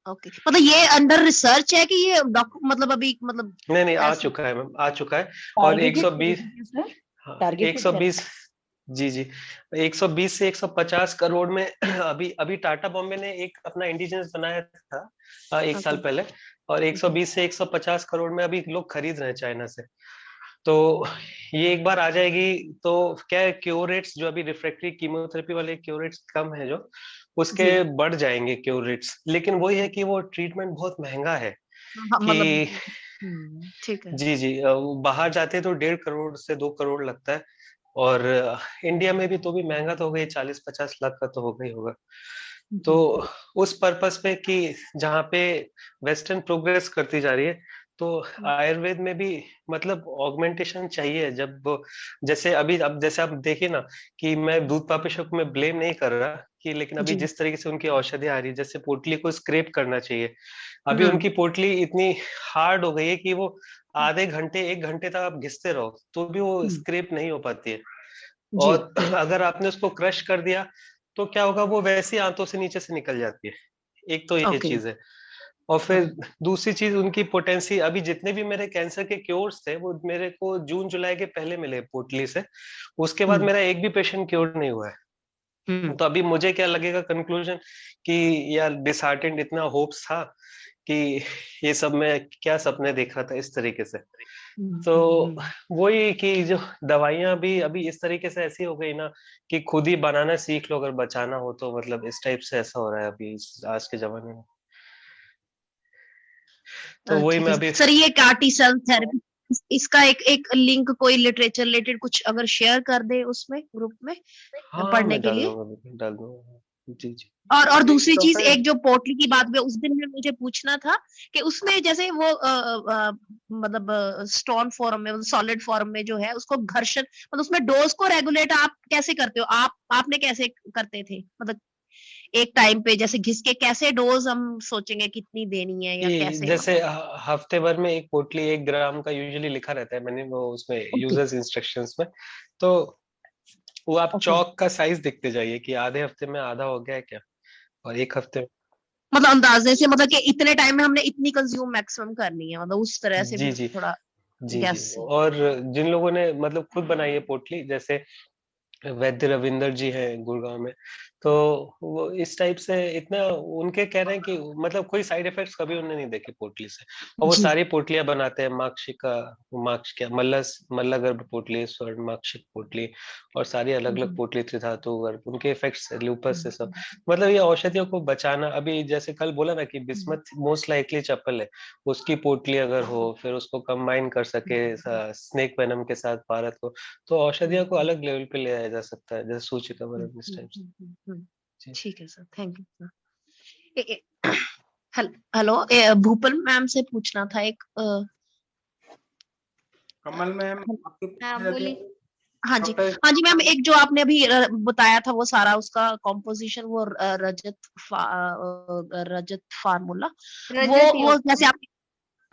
S13: ओके, मतलब ये अंडर रिसर्च है कि ये मतलब अभी मतलब
S10: नहीं आ चुका है मैम, आ चुका है। और 120 120 जी जी 120 से 150 करोड़ में अभी टाटा बॉम्बे ने एक अपना इंडिजिनस बनाया था 1 साल पहले, और 120 से 150 करोड़ में अभी लोग खरीद रहे हैं चाइना से। तो ये एक बार आ जाएगी तो क्या है, क्योर रेट्स जो अभी रिफ्रैक्टरी कीमोथेरेपी वाले क्योर रेट्स कम है जो, उसके बढ़ जाएंगे क्योर रेट्स। लेकिन वही है कि वो ट्रीटमेंट बहुत महंगा है कि
S13: ठीक है।
S10: जी जी बाहर जाते हैं तो 1.5 करोड़ से 2 करोड़ लगता है, और इंडिया में भी तो भी महंगा तो हो गई, 40-50 लाख का तो हो गई होगा। तो उस पर्पस पे कि जहाँ पे वेस्टर्न प्रोग्रेस करती जा रही है, तो आयुर्वेद में भी मतलब ऑगमेंटेशन चाहिए। जब जैसे अभी अब जैसे आप देखिए ना कि मैं दूध पापेश्वर को मैं ब्लेम नहीं कर रहा कि, लेकिन अभी जिस तरीके से उनकी औषधि आ रही है, जैसे पोटली को स्क्रैप करना चाहिए, अभी उनकी पोटली इतनी हार्ड हो गई है कि वो आधे घंटे 1 घंटे तक आप घिसते रहो तो भी वो स्क्रैप नहीं हो पाती है। और अगर आपने उसको क्रश कर दिया तो क्या होगा, वो वैसे आंतों से नीचे से निकल जाती है। एक तो ये चीज है। और फिर दूसरी चीज, उनकी पोटेंसी, अभी जितने भी मेरे कैंसर के क्योर्स थे वो मेरे को जून जुलाई के पहले मिले पोटली से, उसके बाद मेरा एक भी पेशेंट क्योर नहीं हुआ है। तो अभी मुझे क्या लगेगा कंक्लूजन कि यार डिसहार्टेंड, इतना होप्स था कि ये सब मैं क्या सपने देख रहा था इस तरीके से। तो वही कि जो दवाइयां भी अभी इस तरीके से ऐसी हो गई ना कि खुद ही बनाना सीख लो अगर बचाना हो तो, मतलब इस टाइप से ऐसा हो रहा है अभी आज के जमाने में। तो वही मैं अभी
S13: सर ये कार्टी सेल थेरेपी, इसका एक लिंक कोई लिटरेचर रिलेटेड कुछ अगर शेयर कर दे उसमें ग्रुप में पढ़ने के लिए।
S10: डाल दूंगा जी जी।
S13: और दूसरी चीज, एक जो पोटली की बात हुई उस दिन में मुझे पूछना था कि उसमें जैसे वो मतलब स्टोन फॉर्म में, सॉलिड फॉर्म में जो है उसको घर्षण, मतलब उसमें डोज को रेगुलेट आप कैसे करते हो? आपने कैसे करते थे? मतलब एक टाइम पे जैसे घिस के कैसे डोज हम सोचेंगे कितनी देनी है या कैसे?
S10: जैसे हफ्ते भर में एक पोटली 1 ग्राम का यूजुअली लिखा रहता है, मैंने वो उसमें यूजर्स इंस्ट्रक्शंस में, तो वो आप चौक का साइज देखते जाइए कि आधे हफ्ते में आधा हो गया है क्या, और 1 हफ्ते में
S13: मतलब अंदाजे से, मतलब कि इतने टाइम में हमने इतनी कंज्यूम मैक्सिमम करनी है, मतलब उस तरह से
S10: जी
S13: भी
S10: जी
S13: थोड़ा
S10: जी
S13: गैस।
S10: जी। और जिन लोगों ने मतलब खुद बनाई है पोटली, जैसे वैद्य रविंदर जी हैं गुड़गांव में, तो वो इस टाइप से इतना उनके कह रहे हैं कि मतलब कोई साइड इफेक्ट्स कभी उन्होंने नहीं देखे पोटली से। और वो सारी पोटलियां बनाते हैं, माक्ष क्या मल्लगर्भ पोटली, स्वर्ण माक्षिक पोटली, और सारी अलग अलग पोटली, त्रिधातु गर्भ, उनके इफेक्ट्स लूपस से सब, मतलब ये औषधियों को बचाना। अभी जैसे कल बोला ना कि बिस्मथ मोस्ट लाइकली चप्पल है, उसकी पोटली अगर हो, फिर उसको कंबाइन कर सके स्नेक वेनम के साथ भारत को, तो औषधियों को अलग लेवल पे ले आया जा सकता है, जैसे सूचिका वरम इस टाइप से।
S13: ठीक है sir, thank you sir. Hello, Bhupal ma'am से पूछना था एक।
S1: कमल मैम
S9: बोलिए।
S13: हाँ जी मैम, एक जो आपने अभी बताया था वो सारा उसका कॉम्पोजिशन, वो रजत फार्मूला, वो जैसे आप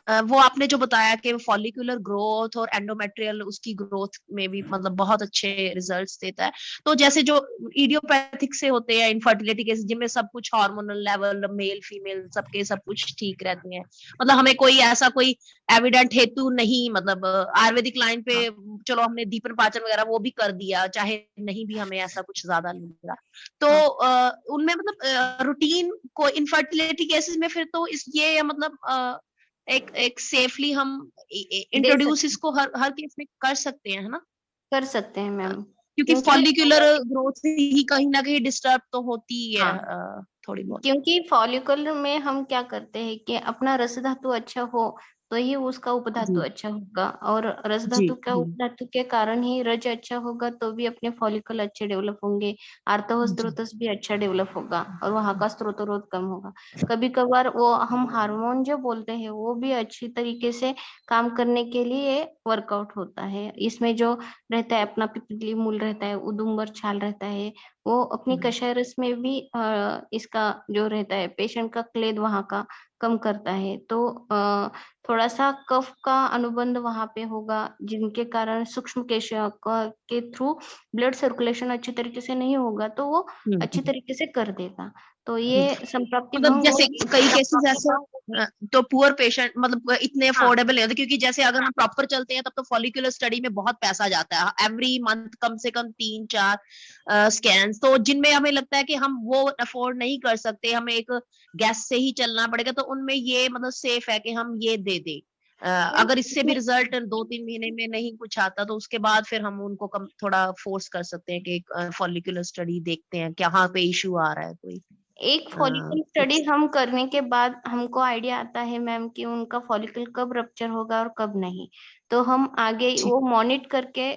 S13: वो आपने जो बताया कि फॉलिकुलर ग्रोथ और एंडोमेट्रियल उसकी ग्रोथ में भी मतलब बहुत अच्छे रिजल्ट्स देता है। तो जैसे जो इडियोपैथिक से होते हैं इनफर्टिलिटी केस, जिनमें सब कुछ हार्मोनल लेवल मेल फीमेल सबके सब कुछ ठीक रहते हैं, मतलब हमें कोई ऐसा कोई एविडेंट हेतु नहीं, मतलब आयुर्वेदिक लाइन पे चलो हमने दीपन पाचन वगैरह वो भी कर दिया, चाहे नहीं भी हमें ऐसा कुछ ज्यादा नहीं मिला, तो उनमें मतलब रूटीन को इनफर्टिलिटी केसेस में फिर तो ये मतलब एक सेफली हम इंट्रोड्यूस इसको हर केस में कर सकते हैं, है ना?
S9: कर सकते हैं मैम,
S13: क्योंकि फॉलिकुलर ग्रोथ ही कहीं ना कहीं डिस्टर्ब तो होती है थोड़ी बहुत।
S9: क्योंकि फॉलिकुलर में हम क्या करते हैं कि अपना रस धातु अच्छा हो तो ही उसका उपधातु
S13: जी
S9: अच्छा होगा, और रस
S13: जी
S9: धातु का
S13: जी
S9: उपधातु के कारण ही रज अच्छा होगा, तो भी अपने फॉलिकल अच्छे डेवलप होंगे, आर्तव
S13: जी
S9: स्त्रोतस भी अच्छा डेवलप होगा और वहां का स्त्रोतरोध कम होगा। कभी कभार वो हम हार्मोन जो बोलते हैं वो भी अच्छी तरीके से काम करने के लिए वर्कआउट होता है। इसमें जो रहता है अपना पिपली मूल रहता है, उदुम्बर छाल रहता है, वो अपनी कषाय रस में भी इसका जो रहता है पेशेंट का क्लेद वहां का कम करता है। तो थोड़ा सा कफ का अनुबंध वहां पे होगा, जिनके कारण सूक्ष्म केशिका के थ्रू ब्लड सर्कुलेशन अच्छी तरीके से नहीं होगा, तो वो अच्छी
S13: हम्म।
S9: तरीके से कर देगा। तो ये संप्राप्ति
S13: मतलब
S9: भंग
S13: जैसे
S9: और
S13: कई केसेस ऐसे तो पुअर पेशेंट मतलब इतने
S9: हाँ
S13: अफोर्डेबल नहीं होते, क्योंकि जैसे अगर हम प्रॉपर चलते हैं तब तो फॉलिकुलर स्टडी में बहुत पैसा जाता है, एवरी मंथ कम से कम 3-4 स्कैन्स, तो जिनमें हमें लगता है कि हम वो अफोर्ड नहीं कर सकते, हमें एक गैस से ही चलना पड़ेगा, तो उनमें ये मतलब सेफ है कि हम ये दे दे। अगर इससे भी रिजल्ट 2-3 महीने में नहीं कुछ आता तो उसके बाद फिर हम उनको कम थोड़ा फोर्स कर सकते हैं कि फॉलिकुलर स्टडी देखते हैं कहाँ पे इशू आ रहा है कोई।
S9: एक फॉलिकल स्टडी हम करने के बाद हमको आइडिया आता है मैम कि उनका फॉलिकल कब रप्चर होगा और कब नहीं, तो हम आगे वो मॉनिटर करके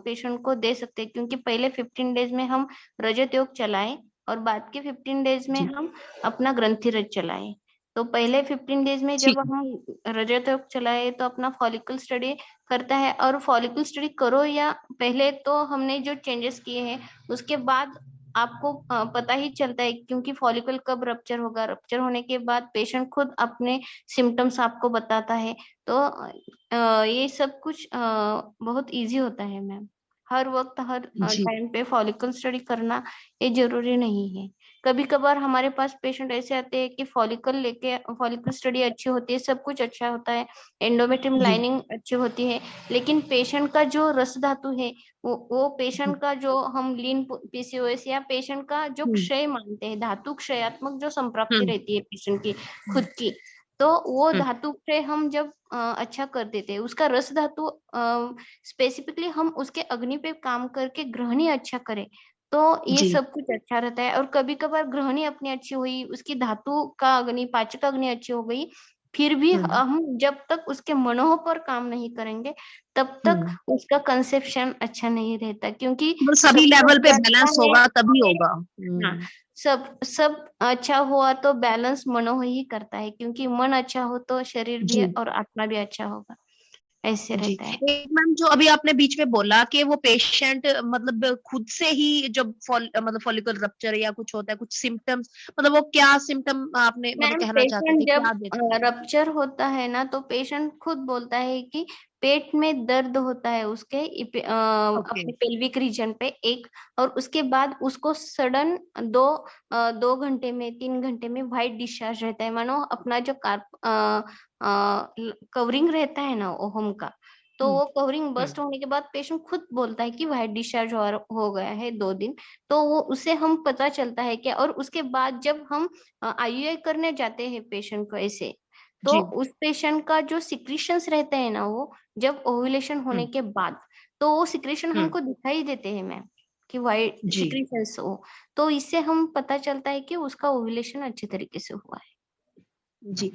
S9: पेशेंट को दे सकते हैं, क्योंकि पहले 15 डेज में हम रजत योग चलाएं और बाद के 15 डेज में हम अपना ग्रंथि रज चलाएं। तो पहले 15 डेज में जब हम रजत योग चलाए तो अपना फॉलिकल स्टडी करता है, और फॉलिकल स्टडी करो या पहले तो हमने जो चेंजेस किए हैं उसके बाद आपको पता ही चलता है, क्योंकि फॉलिकल कब रप्चर होगा, रप्चर होने के बाद पेशेंट खुद अपने सिम्टम्स आपको बताता है। तो ये सब कुछ बहुत इजी होता है मैम। हर वक्त हर
S13: जी
S9: टाइम पे फॉलिकल स्टडी करना ये जरूरी नहीं है। कभी कभार हमारे पास पेशेंट ऐसे आते हैं कि फॉलिकल स्टडी अच्छी होती है, सब कुछ अच्छा होता है, एंडोमेट्रियम
S13: जी
S9: लाइनिंग अच्छी होती है, लेकिन पेशेंट का जो रस धातु है वो पेशेंट का जो हम लीन पीसीओएस या पेशेंट का जो क्षय मानते हैं, धातु क्षयात्मक जो संप्राप्ति रहती है पेशेंट की खुद की, तो वो धातु क्षय हम जब अच्छा कर देते हैं, उसका रस धातु स्पेसिफिकली हम उसके अग्नि पे काम करके ग्रहणी अच्छा करें, तो ये
S13: जी
S9: सब कुछ अच्छा रहता है। और कभी कभार ग्रहणी अपनी अच्छी हुई, उसकी धातु का अग्नि पाचक अग्नि अच्छी हो गई, फिर भी हम जब तक उसके मनोह पर काम नहीं करेंगे तब तक उसका कंसेप्शन अच्छा नहीं रहता, क्योंकि
S13: मतलब सभी
S9: सबको
S13: लेवल पे
S9: लगता
S13: बैलेंस
S9: है
S13: होगा तभी होगा।
S9: हाँ, सब अच्छा हुआ तो बैलेंस मनोह ही करता है, क्योंकि मन अच्छा हो तो शरीर भी
S13: जी
S9: और आत्मा भी अच्छा होगा, ऐसे
S13: जी
S9: रहता है।
S13: एक मैम जो अभी आपने बीच में बोला कि वो पेशेंट मतलब खुद से ही जब मतलब फॉलिकल रप्चर या कुछ होता है कुछ सिम्टम्स, मतलब वो क्या सिम्टम आपने मतलब
S9: मैम
S13: कहना चाहते
S9: पेशेंट
S13: थे,
S9: जब
S13: क्या देते
S9: रप्चर होता है ना तो पेशेंट खुद बोलता है कि पेट में दर्द होता है उसके
S13: ओके
S9: अपने पेल्विक रीजन पे एक, और उसके बाद उसको सडन 2 घंटे में 3 घंटे में व्हाइट डिस्चार्ज रहता है, मानो अपना जो कवरिंग रहता है ना ओहम का, तो वो कवरिंग बस्ट होने के बाद पेशेंट खुद बोलता है कि व्हाइट डिस्चार्ज हो गया है 2 दिन, तो वो उसे हम पता चलता है क्या। और उसके बाद जब हम आईयूआई करने जाते हैं पेशेंट को ऐसे, तो
S13: जी
S9: उस पेशेंट का जो सिक्रीशंस रहते हैं ना वो जब ओव्यूलेशन होने के बाद, तो वो सिक्रीशन हमको दिखाई देते हैं मैम कि व्हाइट
S13: जी
S9: सिक्रीशंस हो, तो इससे हम पता चलता है कि उसका ओव्यूलेशन अच्छे तरीके से हुआ है।
S13: जी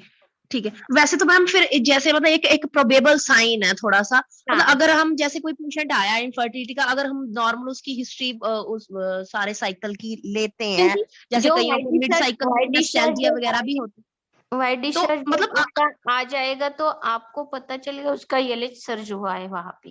S13: ठीक है। वैसे तो मैम फिर जैसे मतलब एक प्रोबेबल साइन है थोड़ा सा, मतलब अगर हम जैसे कोई पेशेंट आया इनफर्टिलिटी का, अगर हम नॉर्मल उसकी हिस्ट्री उस सारे साइकिल की लेते हैं,
S9: क्योंकि
S13: जैसे
S9: जो
S13: कईयों को मिड साइकिल में नेस्टैल्जिया वगैरह भी होती
S9: व्हाइट
S13: तो
S9: डिस्चार्ज
S13: मतलब
S9: उसका आ जाएगा तो आपको पता चलेगा उसका एलएच सर्ज हुआ है वहां पे।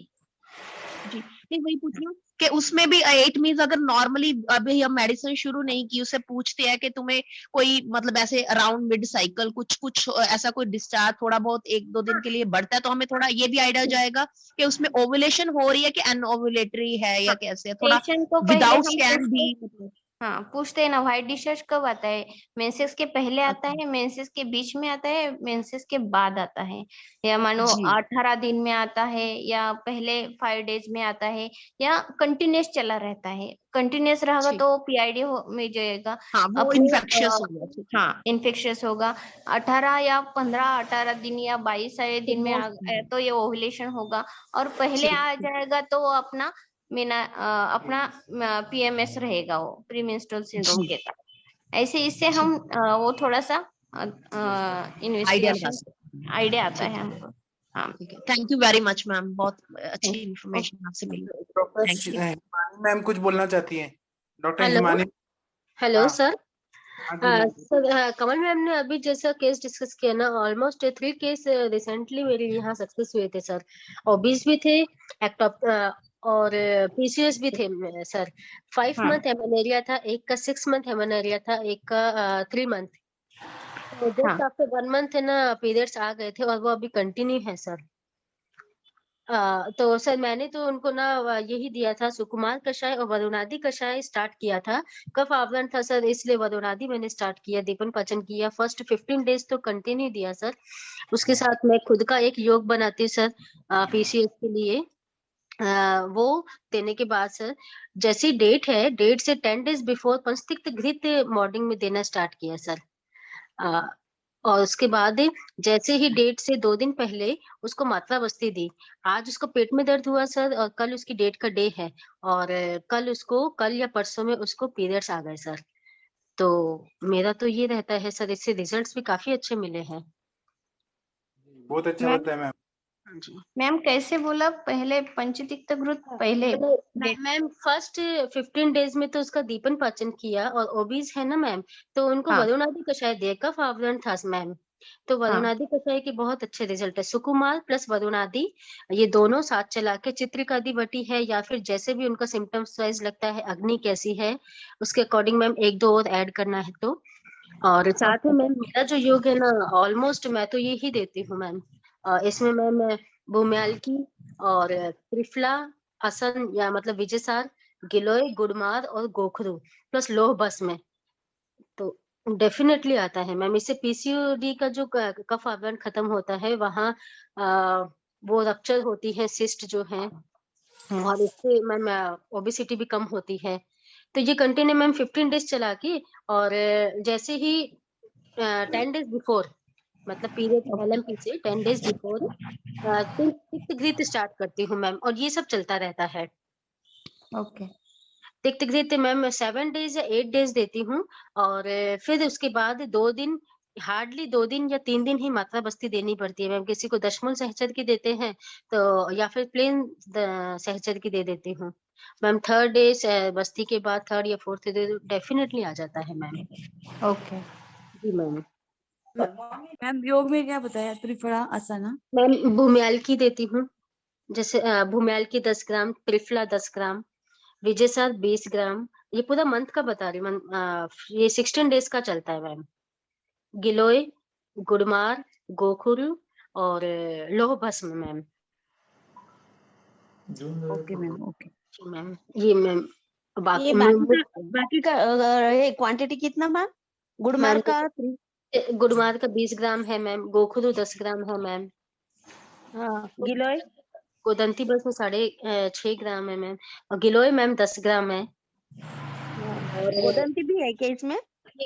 S13: जी नहीं वही पूछ रही हूँ कि उसमें भी इट मींस अगर नॉर्मली अभी हम मेडिसिन शुरू नहीं की, उससे पूछते हैं कि तुम्हें कोई मतलब ऐसे अराउंड मिड साइकिल कुछ कुछ ऐसा कोई डिस्चार्ज थोड़ा बहुत 1-2 दिन के लिए बढ़ता है, तो हमें थोड़ा ये भी आइडिया हो जाएगा कि उसमें ओवुलेशन हो रही है कि अनओवुलेटरी है या कैसे है, थोड़ा
S9: पेशेंट को पहले
S13: विदाउट
S9: हम
S13: स्कैन
S9: पूछते
S13: भी।
S9: हाँ पूछते हैं ना व्हाइट डिस्चार्ज कब आता है, मेंसेस के पहले आता है, मेंसेस के बीच में आता है, मेंसेस के बाद आता है, या मानो
S13: जी
S9: 18 दिन में आता है, या पहले 5 डेज में आता है, या कंटिन्यूस चला रहता है। कंटिन्यूस रहेगा तो पीआईडी में जाएगा,
S13: हाँ वो
S9: अपने
S13: इन्फेक्शियस हो गया।
S9: हाँ इन्फेक्शियस होगा। 18 या 15-18 दिन या 22 दिन में तो ये ओव्यूलेशन होगा, और पहले आ जाएगा तो वो अपना अपना पीएमएस रहेगा, वो प्री मेंस्ट्रुअल सिंड्रोम कहता है। ऐसे इससे हम वो थोड़ा सा
S13: आइडिया लगा
S9: इन्वेस्टिगेशन
S13: सकते आइडिया आता है हमको। हाँ, thank you very much ma'am, बहुत अच्छी इन्फॉर्मेशन आपसे मिली।
S1: डॉक्टर मैम कुछ बोलना चाहती हैं? Doctor
S4: hello
S1: Himani.
S4: हेलो
S1: हाँ।
S4: सर।
S1: हाँ जी मैम।
S4: सर कमल मैम ने अभी जैसा केस डिस्कस किया ना, ऑलमोस्ट 3 केस रिसेंटली मेरे यहाँ सक्सेस हुए थे सर। ओबीज भी थे, एक्टोप और पीसीएस भी थे सर। 5
S13: हाँ।
S4: मंथ हेमोनेरिया था, एक का 6 मंथ हेमोनेरिया था, एक का 3 मंथ। तो जस्ट आफ्टर 1 मंथ है ना पीरियड्स आ गए थे और वो अभी कंटिन्यू है सर। तो सर मैंने तो उनको ना यही दिया था, सुकुमार कषाय और वरुणादि कषाय स्टार्ट किया था। कफ आवरण था सर, इसलिए वरुणादि मैंने स्टार्ट किया, दीपन पाचन किया। फर्स्ट 15 डेज तो कंटिन्यू दिया सर। उसके साथ मैं खुद का एक योग बनाती सर पीसीएस के लिए। वो देने के बाद सर जैसी डेट है, डेट से 10 डेज बिफोर पंचतिक्त घृत मॉर्निंग में देना स्टार्ट किया सर। और उसके बाद जैसे ही डेट से 2 दिन पहले उसको मात्रा बस्ती दी। आज उसको पेट में दर्द हुआ सर और कल उसकी डेट का डे है और कल या परसों में उसको पीरियड्स आ गए सर। तो मेरा तो ये रहता है सर, इससे रिजल्ट्स भी काफी अच्छे मिले हैं।
S1: बहुत अच्छा बताया मैम।
S4: हाँ जी
S13: मैम कैसे बोला, पहले पंचतिक्त घृत पहले
S4: मैम फर्स्ट 15 डेज में तो उसका दीपन पाचन किया और ओबीज है ना मैम, तो उनको
S13: हाँ।
S4: वरुणादि कषाय दिया, कफ आवरण था मैम। तो वरुणादि कषाय के बहुत अच्छे रिजल्ट है। सुकुमार प्लस वरुणादि ये दोनों साथ चला के, चित्रिकादि वटी है या फिर जैसे भी उनका सिम्टम्स वाइज लगता है, अग्नि कैसी है उसके अकॉर्डिंग मैम 1-2 और ऐड करना है तो। और साथ में मैम मेरा जो योग है ना, ऑलमोस्ट मैं तो यही देती हूँ मैम। इसमें मैम भूम्याल की और त्रिफला आसन या मतलब विजयसार, गिलोय, गुड़मार और गोखरू प्लस लोह बस में तो डेफिनेटली आता है मैम। इससे पीसीओडी का जो कफ आवरण खत्म होता है, वहाँ वो रप्चर होती है सिस्ट जो है, और इससे मैम ओबेसिटी भी कम होती है। तो ये कंटिन्यू मैम 15 डेज चला के, और जैसे ही 10 डेज बिफोर मतलब पीरियड एलएमपी से 10 डेज बिफोर तिक्त घृत स्टार्ट करती हूँ मैम, और ये सब चलता रहता है।
S13: ओके।
S4: तिक्त घृत मैम 7 डेज या 8 डेज देती हूँ, और फिर उसके बाद 2 दिन, हार्डली 2 दिन या 3 दिन ही मात्रा बस्ती देनी पड़ती है मैम। किसी को दशमूल सहचर की देते हैं तो, या फिर प्लेन सहचर की दे देती हूँ मैम। 3rd डे बस्ती के बाद 3rd या 4th डे डेफिनेटली आ जाता है मैम।
S13: ओके
S4: जी मैम।
S2: मैम योग में क्या बताया, त्रिफला आसना?
S4: मैम भूम्याल की देती हूँ, जैसे भूम्याल की 10 ग्राम, त्रिफला 10 ग्राम, विजयसार 20 ग्राम। ये पूरा मंथ का बता रही हूँ, ये 16 डेज का चलता है मैम। गिलोय, गुड़मार, गोखुरु और लोह भस्म मैम।
S2: ओके मैम, ओके
S4: जी मैम। ये मैम
S13: ये बाकी का क्वांटिटी कितना मैम? गुड़मार का
S4: गुड़मार का 20 ग्राम है मैम, गोखुरु 10 ग्राम है मैम।
S13: गिलोय
S4: गोदंती बस में 6.5 ग्राम है मैम, और गिलोय मैम 10 ग्राम है। और
S13: गोदंती भी है क्या इसमें?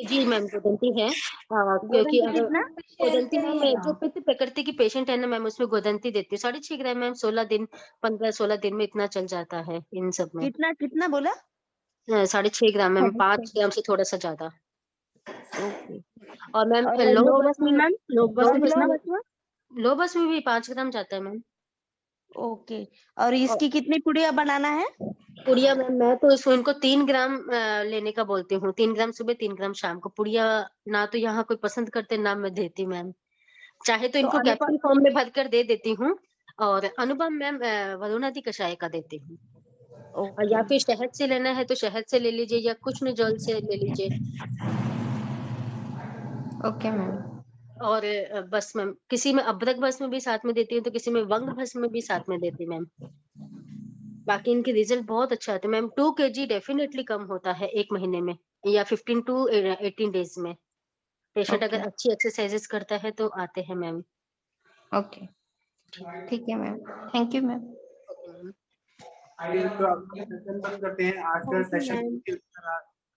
S4: जी मैम गोदंती है, क्योंकि
S13: गोदंती कितना?
S4: गोदंती मैम जो पित्त प्रकृति की पेशेंट है ना मैम, उसमें गोदंती देती है 6.5 ग्राम मैम। 16 दिन 15-16 दिन में इतना चल जाता है इन सब में।
S13: कितना कितना बोला?
S4: 6.5 ग्राम मैम, 5 ग्राम से थोड़ा सा ज्यादा। और मैम
S13: लो बस में मैम, लो
S4: बस में भी 5 ग्राम जाता है मैम।
S13: ओके। और इसकी कितनी पुड़िया बनाना है?
S4: पुड़िया मैम मैं तो इसको इनको 3 ग्राम लेने का बोलती हूँ। 3 ग्राम सुबह, 3 ग्राम शाम को। पुड़िया ना तो यहाँ कोई पसंद करते, ना मैं देती मैम। चाहे तो इनको कैप्सूल फॉर्म में भर कर दे देती हूँ, और अनुभव मैम वरुणादि कषाय का देती हूँ। और या फिर शहद से लेना है तो शहद से ले लीजिए, या कुछ न जल से ले लीजिए।
S13: Okay ma'am.
S4: और बस मैम किसी में अदरक भस्म भी साथ में देती हूँ, तो किसी में वंग भस्म भी साथ में देती मैम। बाकी इनके रिजल्ट बहुत अच्छा आता है मैम। 2 kg डेफिनेटली कम होता है 1 महीने में, या 15 to 18 डेज में। पेशेंट अगर अच्छी एक्सरसाइजेस करता है तो आते हैं मैम।
S13: ओके ठीक है मैम, थैंक यू मैम।
S1: तो अब सेशन बंद करते हैं। आज का सेशन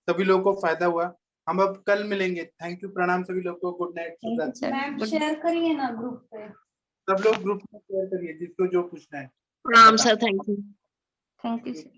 S1: सभी लोगों को फायदा हुआ। हम अब कल मिलेंगे। थैंक यू, प्रणाम सभी लोगों को। Good night.
S15: मैम शेयर करिए ना ग्रुप पे,
S1: सब लोग ग्रुप में शेयर करिए जिसको जो पूछना है।
S13: प्रणाम sir, thank you.
S15: Thank you sir.